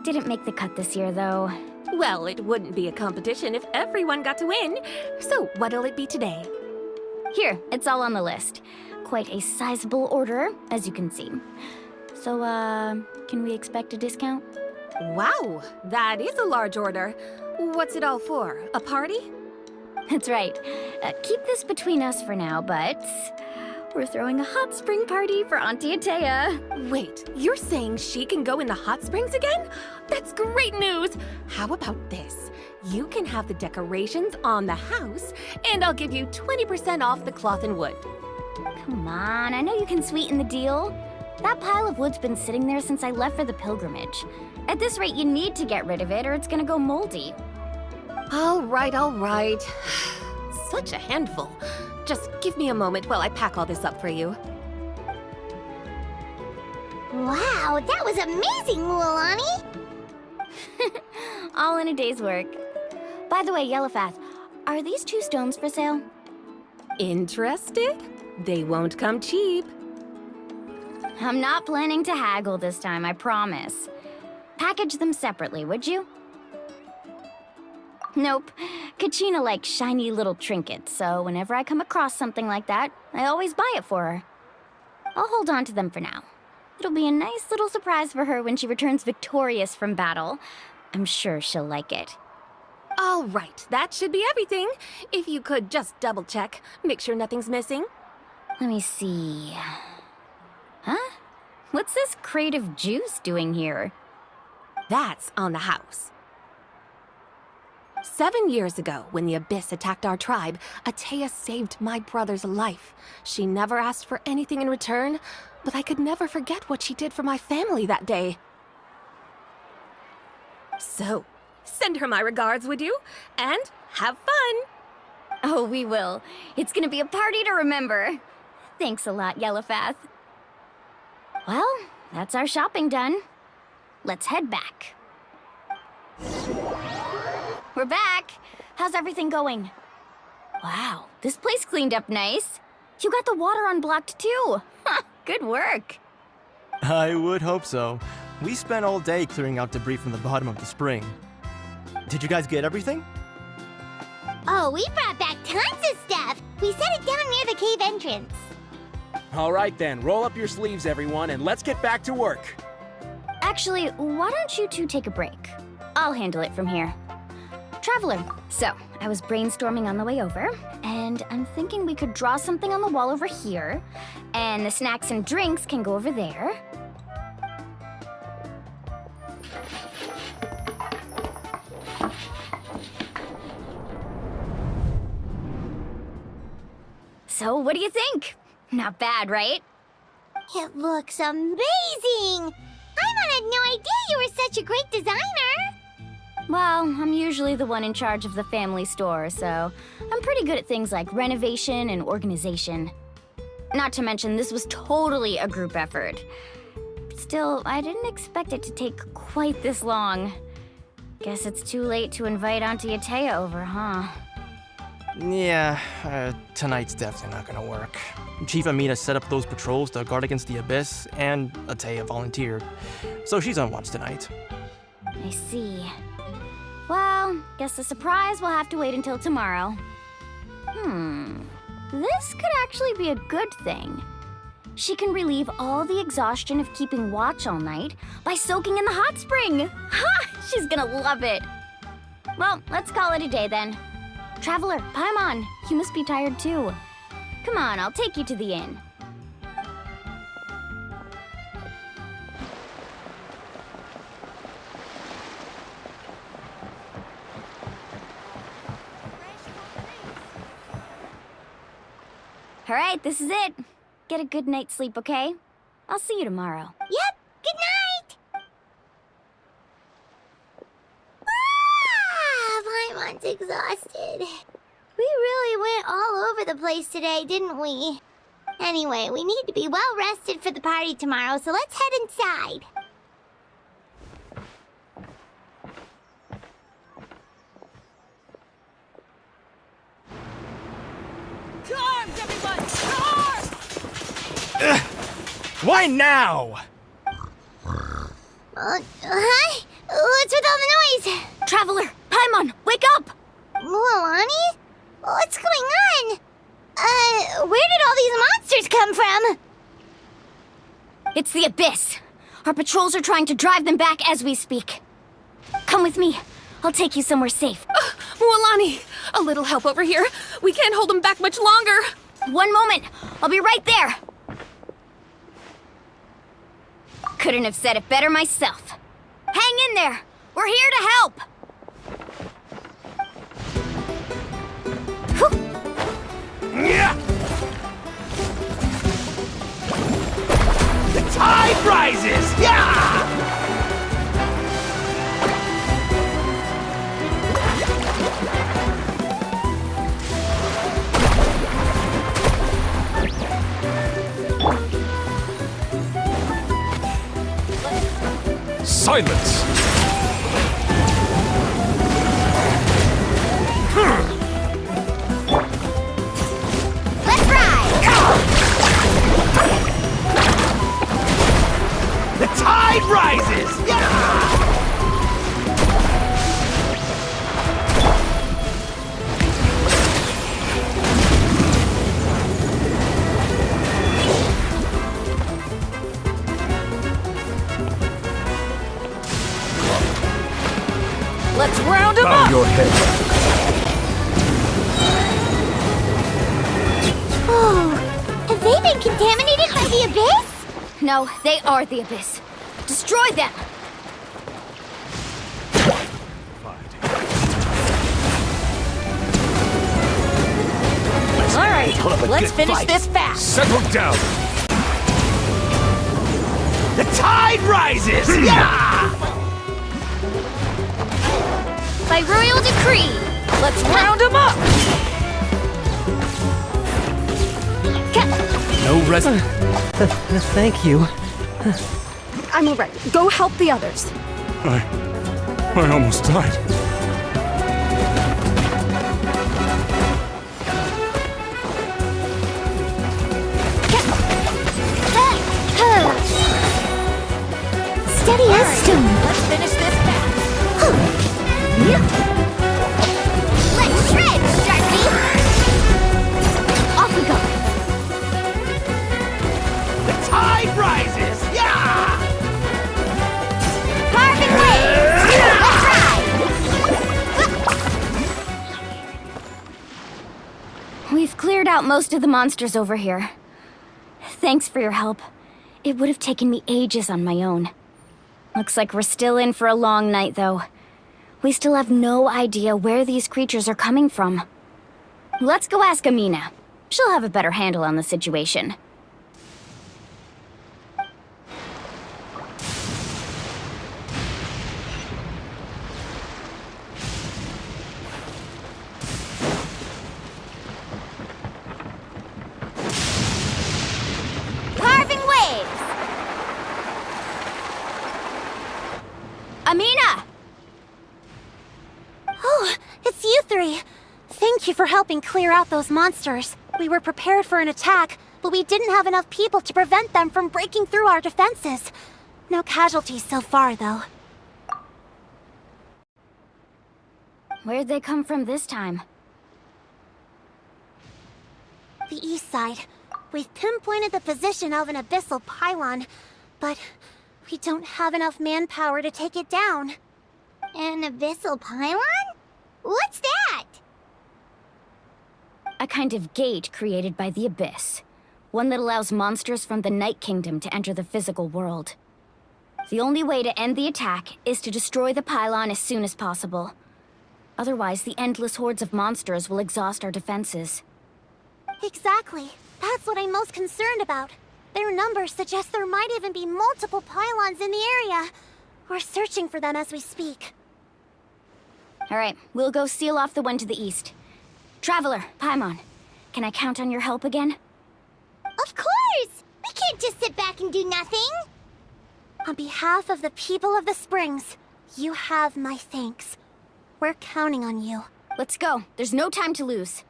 Didn't make the cut this year, though. Well, it wouldn't be a competition if everyone got to win. So, what'll it be today? Here, it's all on the list. Quite a sizable order, as you can see. So, can we expect a discount? Wow, that is a large order. What's it all for? A party? That's right. Keep this between us for now, but we're throwing a hot spring party for Auntie Atea. Wait, you're saying she can go in the hot springs again? That's great news! How about this? You can have the decorations on the house, and I'll give you 20% off the cloth and wood. Come on, I know you can sweeten the deal. That pile of wood's been sitting there since I left for the pilgrimage. At this rate, you need to get rid of it or it's gonna go moldy. All right, all right. Such a handful. Just give me a moment while I pack all this up for you. Wow, that was amazing, Mualani! All in a day's work. By the way, Yellowfath, are these 2 stones for sale? Interested? They won't come cheap. I'm not planning to haggle this time, I promise. Package them separately, would you? Nope. Kachina likes shiny little trinkets, so whenever I come across something like that, I always buy it for her. I'll hold on to them for now. It'll be a nice little surprise for her when she returns victorious from battle. I'm sure she'll like it. All right, that should be everything. If you could just double check, make sure nothing's missing. Let me see. Huh? What's this crate of juice doing here? That's on the house. 7 years ago, when the Abyss attacked our tribe, Atea saved my brother's life. She never asked for anything in return, but I could never forget what she did for my family that day. So, send her my regards, would you? And have fun! Oh, we will. It's gonna be a party to remember. Thanks a lot, Yellowfath. Well, that's our shopping done. Let's head back. We're back. How's everything going? Wow, this place cleaned up nice. You got the water unblocked too. Good work. I would hope so. We spent all day clearing out debris from the bottom of the spring. Did you guys get everything? Oh, we brought back tons of stuff! We set it down near the cave entrance. All right then, roll up your sleeves, everyone, and let's get back to work. Actually, why don't you two take a break? I'll handle it from here. Traveler, so I was brainstorming on the way over, and I'm thinking we could draw something on the wall over here, and the snacks and drinks can go over there. So, what do you think? Not bad, right? It looks amazing! Paimon had no idea you were such a great designer! Well, I'm usually the one in charge of the family store, so I'm pretty good at things like renovation and organization. Not to mention, this was totally a group effort. Still, I didn't expect it to take quite this long. Guess it's too late to invite Auntie Atea over, huh? Yeah, tonight's definitely not gonna work. Chief Amita set up those patrols to guard against the Abyss, and Atea volunteered. So she's on watch tonight. I see. Well, guess the surprise will have to wait until tomorrow. This could actually be a good thing. She can relieve all the exhaustion of keeping watch all night by soaking in the hot spring. Ha! She's gonna love it. Well, let's call it a day then. Traveler, Paimon, you must be tired too. Come on, I'll take you to the inn. All right, this is it. Get a good night's sleep, okay? I'll see you tomorrow. Yep, good night! Paimon's exhausted. We really went all over the place today, didn't we? Anyway, we need to be well rested for the party tomorrow, so let's head inside. Why now? Hi? What's with all the noise? Traveler, Paimon, wake up! Mualani? What's going on? Where did all these monsters come from? It's the Abyss. Our patrols are trying to drive them back as we speak. Come with me. I'll take you somewhere safe. Mualani, a little help over here. We can't hold them back much longer. One moment. I'll be right there. Couldn't have said it better myself. Hang in there. We're here to help. The tide rises! Yeah! Silence! Let's ride! The tide rises! Yeah! Let's round him Bow up! your head. Oh, have they been contaminated by the Abyss? No, they are the Abyss. Destroy them! All right, let's finish this fast. Settle down. The tide rises! Yeah! By royal decree. Let's round him up! No rest. Thank you. I'm all right. Go help the others. I almost died. Steady as stone. Let's finish this fast. Let's shred, Sharpie! Off we go. The tide rises! Yeah! Carving waves! Let's ride! We've cleared out most of the monsters over here. Thanks for your help. It would have taken me ages on my own. Looks like we're still in for a long night, though. We still have no idea where these creatures are coming from. Let's go ask Amina. She'll have a better handle on the situation. Carving waves! Amina! Oh, it's you three. Thank you for helping clear out those monsters. We were prepared for an attack, but we didn't have enough people to prevent them from breaking through our defenses. No casualties so far, though. Where'd they come from this time? The east side. We've pinpointed the position of an abyssal pylon, but we don't have enough manpower to take it down. An abyssal pylon? What's that? A kind of gate created by the Abyss. One that allows monsters from the Night Kingdom to enter the physical world. The only way to end the attack is to destroy the pylon as soon as possible. Otherwise, the endless hordes of monsters will exhaust our defenses. Exactly. That's what I'm most concerned about. Their numbers suggest there might even be multiple pylons in the area. We're searching for them as we speak. Alright, we'll go seal off the one to the east. Traveler, Paimon, can I count on your help again? Of course! We can't just sit back and do nothing! On behalf of the people of the Springs, you have my thanks. We're counting on you. Let's go. There's no time to lose.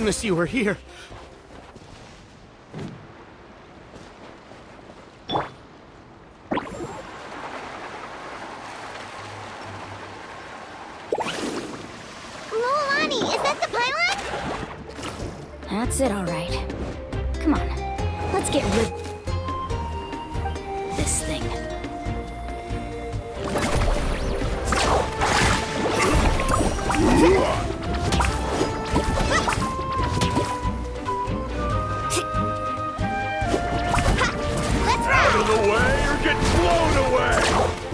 goodness you were here. Mulani, is that the pylon? That's it, all right. Come on, let's get rid of this thing. Out of the way or get blown away!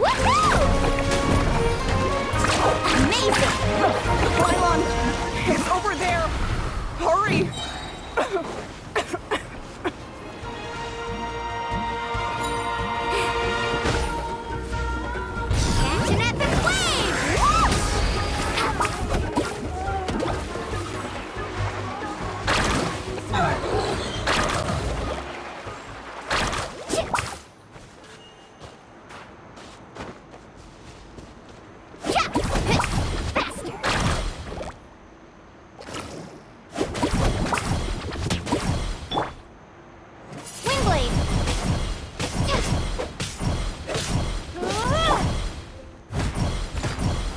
Woohoo! Amazing! The pylon is over there! Hurry! Catch an epic wave!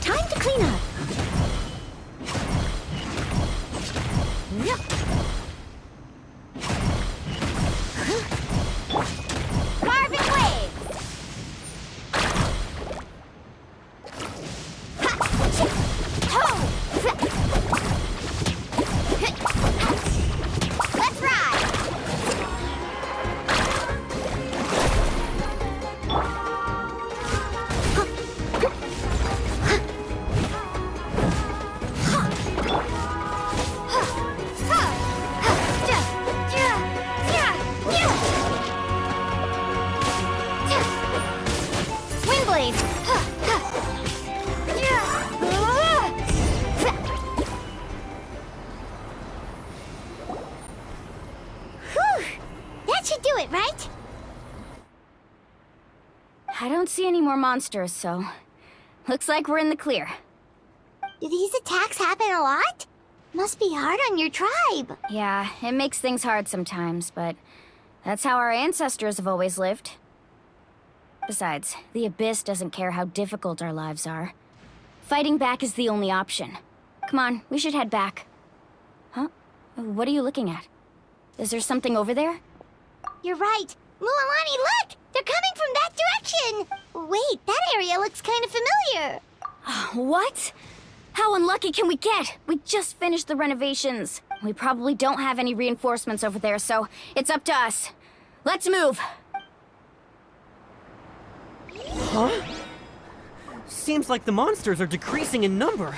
Time to clean up. Carving waves! Let's ride! Windblade! Whew! That should do it, right? I don't see any more monsters, so looks like we're in the clear. Do these attacks happen a lot? Must be hard on your tribe. Yeah, it makes things hard sometimes, but that's how our ancestors have always lived. Besides, the Abyss doesn't care how difficult our lives are. Fighting back is the only option. Come on, we should head back. Huh? What are you looking at? Is there something over there? You're right. Mualani, look! They're coming from that direction! Wait, that area looks kind of familiar. What? How unlucky can we get? We just finished the renovations. We probably don't have any reinforcements over there, so it's up to us. Let's move! Huh? Seems like the monsters are decreasing in number.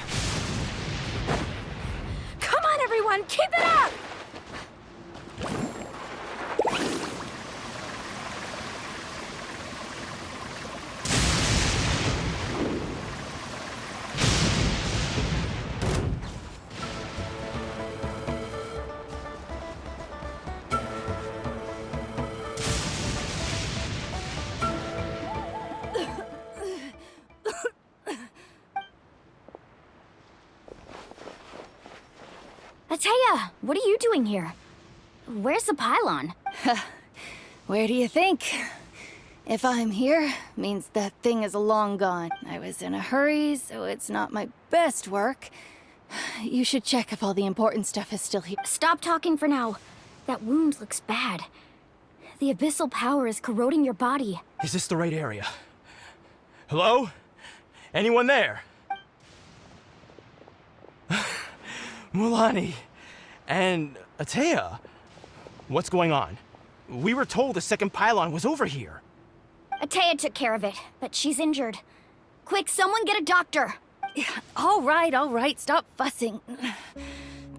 Come on, everyone, keep it up! Ataya, what are you doing here? Where's the pylon? Where do you think? If I'm here, means that thing is long gone. I was in a hurry, so it's not my best work. You should check if all the important stuff is still here. Stop talking for now. That wound looks bad. The abyssal power is corroding your body. Is this the right area? Hello? Anyone there? Mulani and Ataya. What's going on? We were told the second pylon was over here. Ataya took care of it, but she's injured. Quick, someone get a doctor! All right, stop fussing.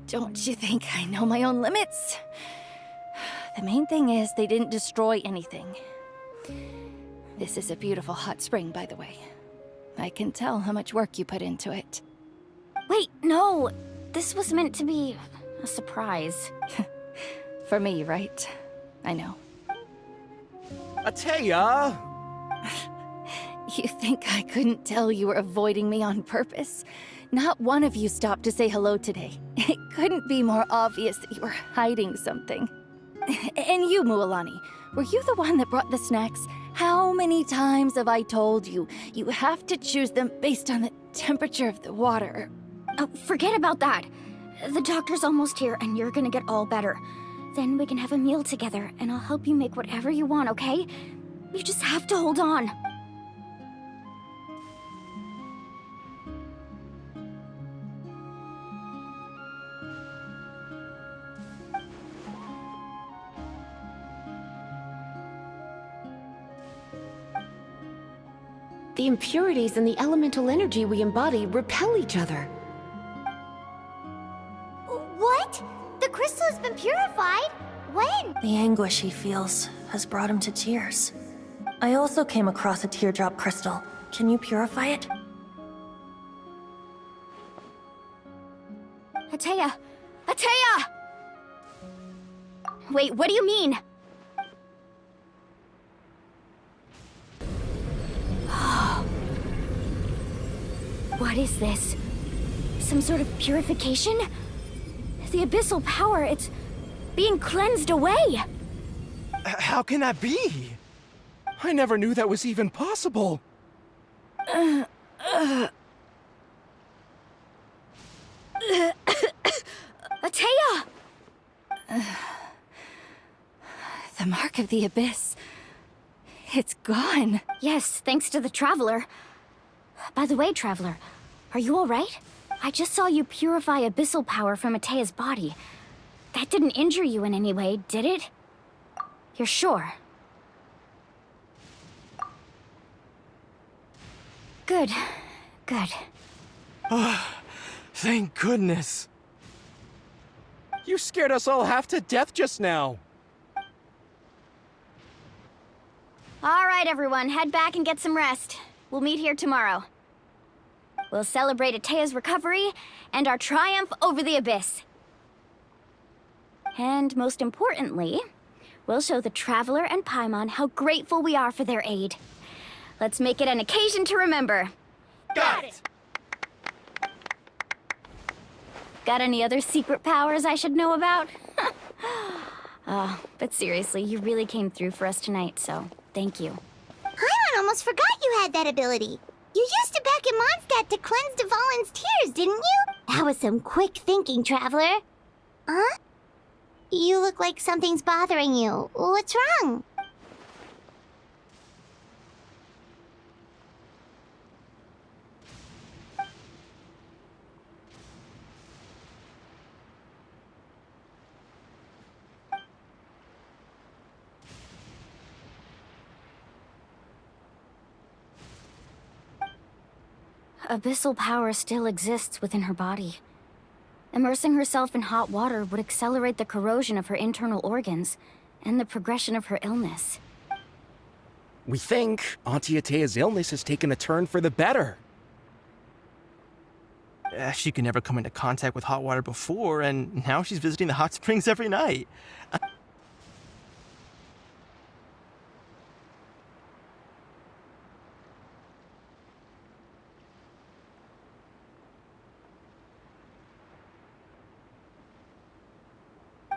Don't you think I know my own limits? The main thing is they didn't destroy anything. This is a beautiful hot spring, by the way. I can tell how much work you put into it. Wait, no! This was meant to be a surprise. For me, right? I know. Ataya! You think I couldn't tell you were avoiding me on purpose? Not one of you stopped to say hello today. It couldn't be more obvious that you were hiding something. And you, Mualani, were you the one that brought the snacks? How many times have I told you, you have to choose them based on the temperature of the water? Oh, forget about that. The doctor's almost here, and you're gonna get all better. Then we can have a meal together, and I'll help you make whatever you want, okay? You just have to hold on. The impurities and the elemental energy we embody repel each other. What? The crystal has been purified? When? The anguish he feels has brought him to tears. I also came across a teardrop crystal. Can you purify it? Ateya! Ateya! Wait, what do you mean? What is this? Some sort of purification? The abyssal power, it's being cleansed away! How can that be? I never knew that was even possible. Ateya! The mark of the abyss. It's gone. Yes, thanks to the Traveler. By the way, Traveler, are you alright? I just saw you purify abyssal power from Ateya's body. That didn't injure you in any way, did it? You're sure? Good. Good. Thank goodness. You scared us all half to death just now. Alright, everyone, head back and get some rest. We'll meet here tomorrow. We'll celebrate Ateya's recovery and our triumph over the abyss. And most importantly, we'll show the Traveler and Paimon how grateful we are for their aid. Let's make it an occasion to remember. Got it! Got any other secret powers I should know about? But seriously, you really came through for us tonight, so thank you. Paimon almost forgot you had that ability. You used it back in Mondstadt to cleanse Dvalin's tears, didn't you? That was some quick thinking, Traveler. Huh? You look like something's bothering you. What's wrong? Abyssal power still exists within her body. Immersing herself in hot water would accelerate the corrosion of her internal organs and the progression of her illness. We think Auntie Ateya's illness has taken a turn for the better. She could never come into contact with hot water before, and now she's visiting the hot springs every night.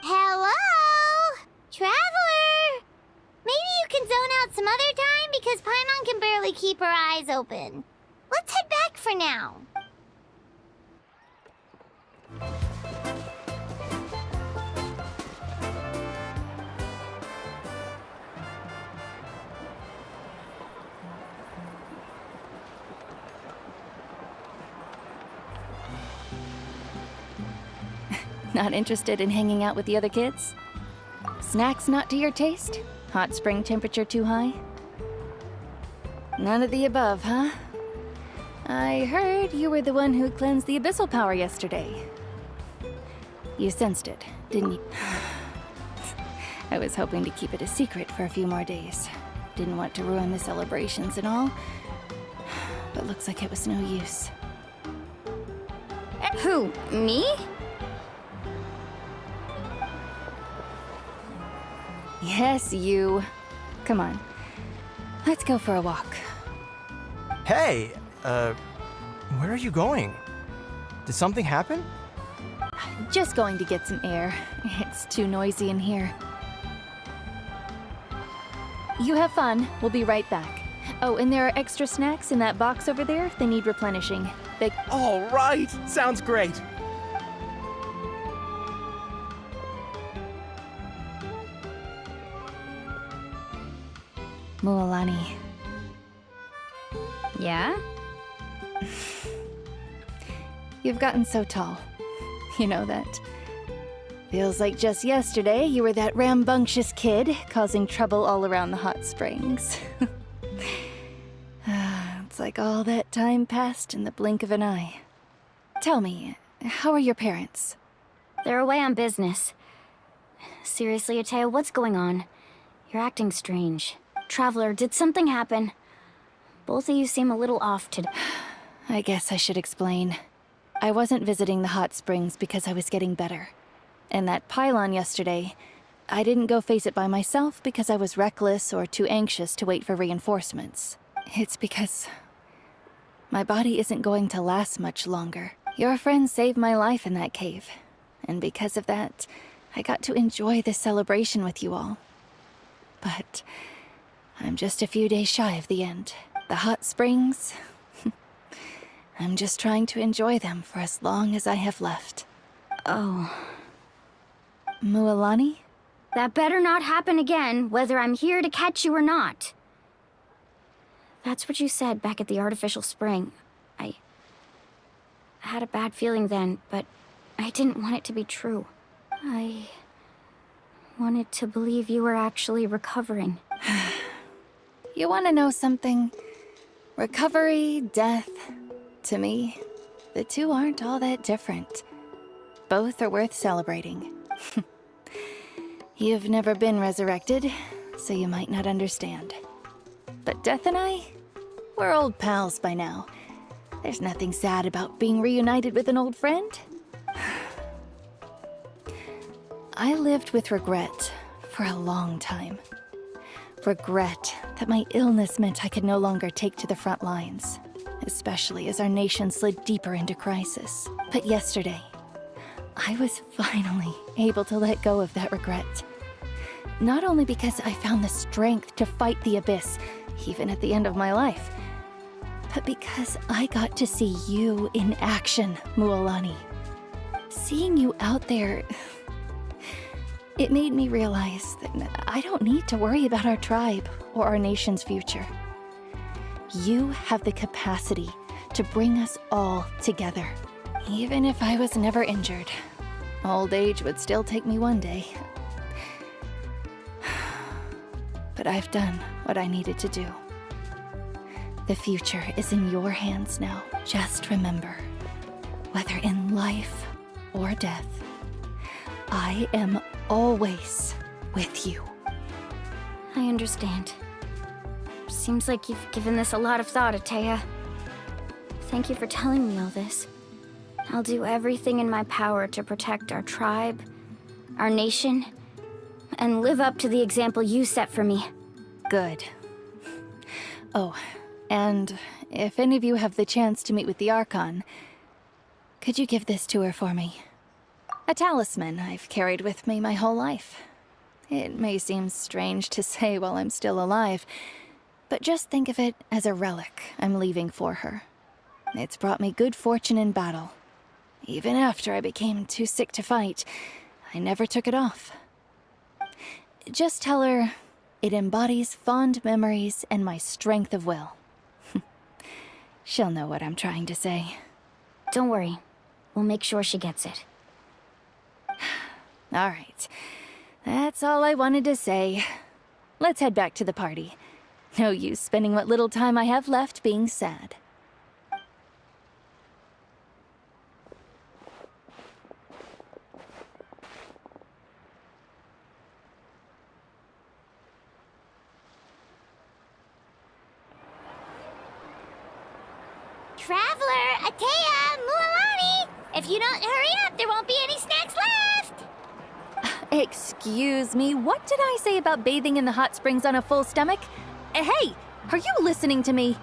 Hello? Traveler? Maybe you can zone out some other time because Paimon can barely keep her eyes open. Let's head back for now. Not interested in hanging out with the other kids? Snacks not to your taste? Hot spring temperature too high? None of the above, huh? I heard you were the one who cleansed the abyssal power yesterday. You sensed it, didn't you? I was hoping to keep it a secret for a few more days. Didn't want to ruin the celebrations and all, but looks like it was no use. Who, me? Yes, you. Come on. Let's go for a walk. Hey, where are you going? Did something happen? Just going to get some air. It's too noisy in here. You have fun. We'll be right back. Oh, and there are extra snacks in that box over there. They need replenishing. All right! Sounds great! Mualani. Yeah? You've gotten so tall. You know that. Feels like just yesterday you were that rambunctious kid causing trouble all around the hot springs. It's like all that time passed in the blink of an eye. Tell me, how are your parents? They're away on business. Seriously, Ateo, what's going on? You're acting strange. Traveler, did something happen? Both of you seem a little off today. I guess I should explain. I wasn't visiting the hot springs because I was getting better. And that pylon yesterday, I didn't go face it by myself because I was reckless or too anxious to wait for reinforcements. It's because my body isn't going to last much longer. Your friend saved my life in that cave. And because of that, I got to enjoy this celebration with you all. But I'm just a few days shy of the end. The hot springs, I'm just trying to enjoy them for as long as I have left. Oh. Mualani? That better not happen again, whether I'm here to catch you or not. That's what you said back at the artificial spring. I had a bad feeling then, but I didn't want it to be true. I wanted to believe you were actually recovering. You want to know something? Recovery, death, to me, the two aren't all that different. Both are worth celebrating. You've never been resurrected, so you might not understand. But Death and I, we're old pals by now. There's nothing sad about being reunited with an old friend. I lived with regret for a long time. Regret that my illness meant I could no longer take to the front lines, especially as our nation slid deeper into crisis. But yesterday, I was finally able to let go of that regret. Not only because I found the strength to fight the abyss, even at the end of my life, but because I got to see you in action, Mualani. Seeing you out there, it made me realize that I don't need to worry about our tribe or our nation's future. You have the capacity to bring us all together. Even if I was never injured, old age would still take me one day. But I've done what I needed to do. The future is in your hands now. Just remember, whether in life or death, I am always with you. I understand. Seems like you've given this a lot of thought, Ataya. Thank you for telling me all this. I'll do everything in my power to protect our tribe, our nation, and live up to the example you set for me. Good. Oh, and if any of you have the chance to meet with the Archon, could you give this to her for me? A talisman I've carried with me my whole life. It may seem strange to say while I'm still alive, but just think of it as a relic I'm leaving for her. It's brought me good fortune in battle. Even after I became too sick to fight, I never took it off. Just tell her it embodies fond memories and my strength of will. She'll know what I'm trying to say. Don't worry. We'll make sure she gets it. All right. That's all I wanted to say. Let's head back to the party. No use spending what little time I have left being sad. Traveler, Ataya, Mualani! If you don't hurry up, there won't be any snacks left! Excuse me, what did I say about bathing in the hot springs on a full stomach? Hey, are you listening to me?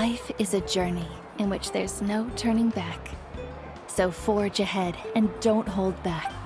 Life is a journey in which there's no turning back. So forge ahead and don't hold back.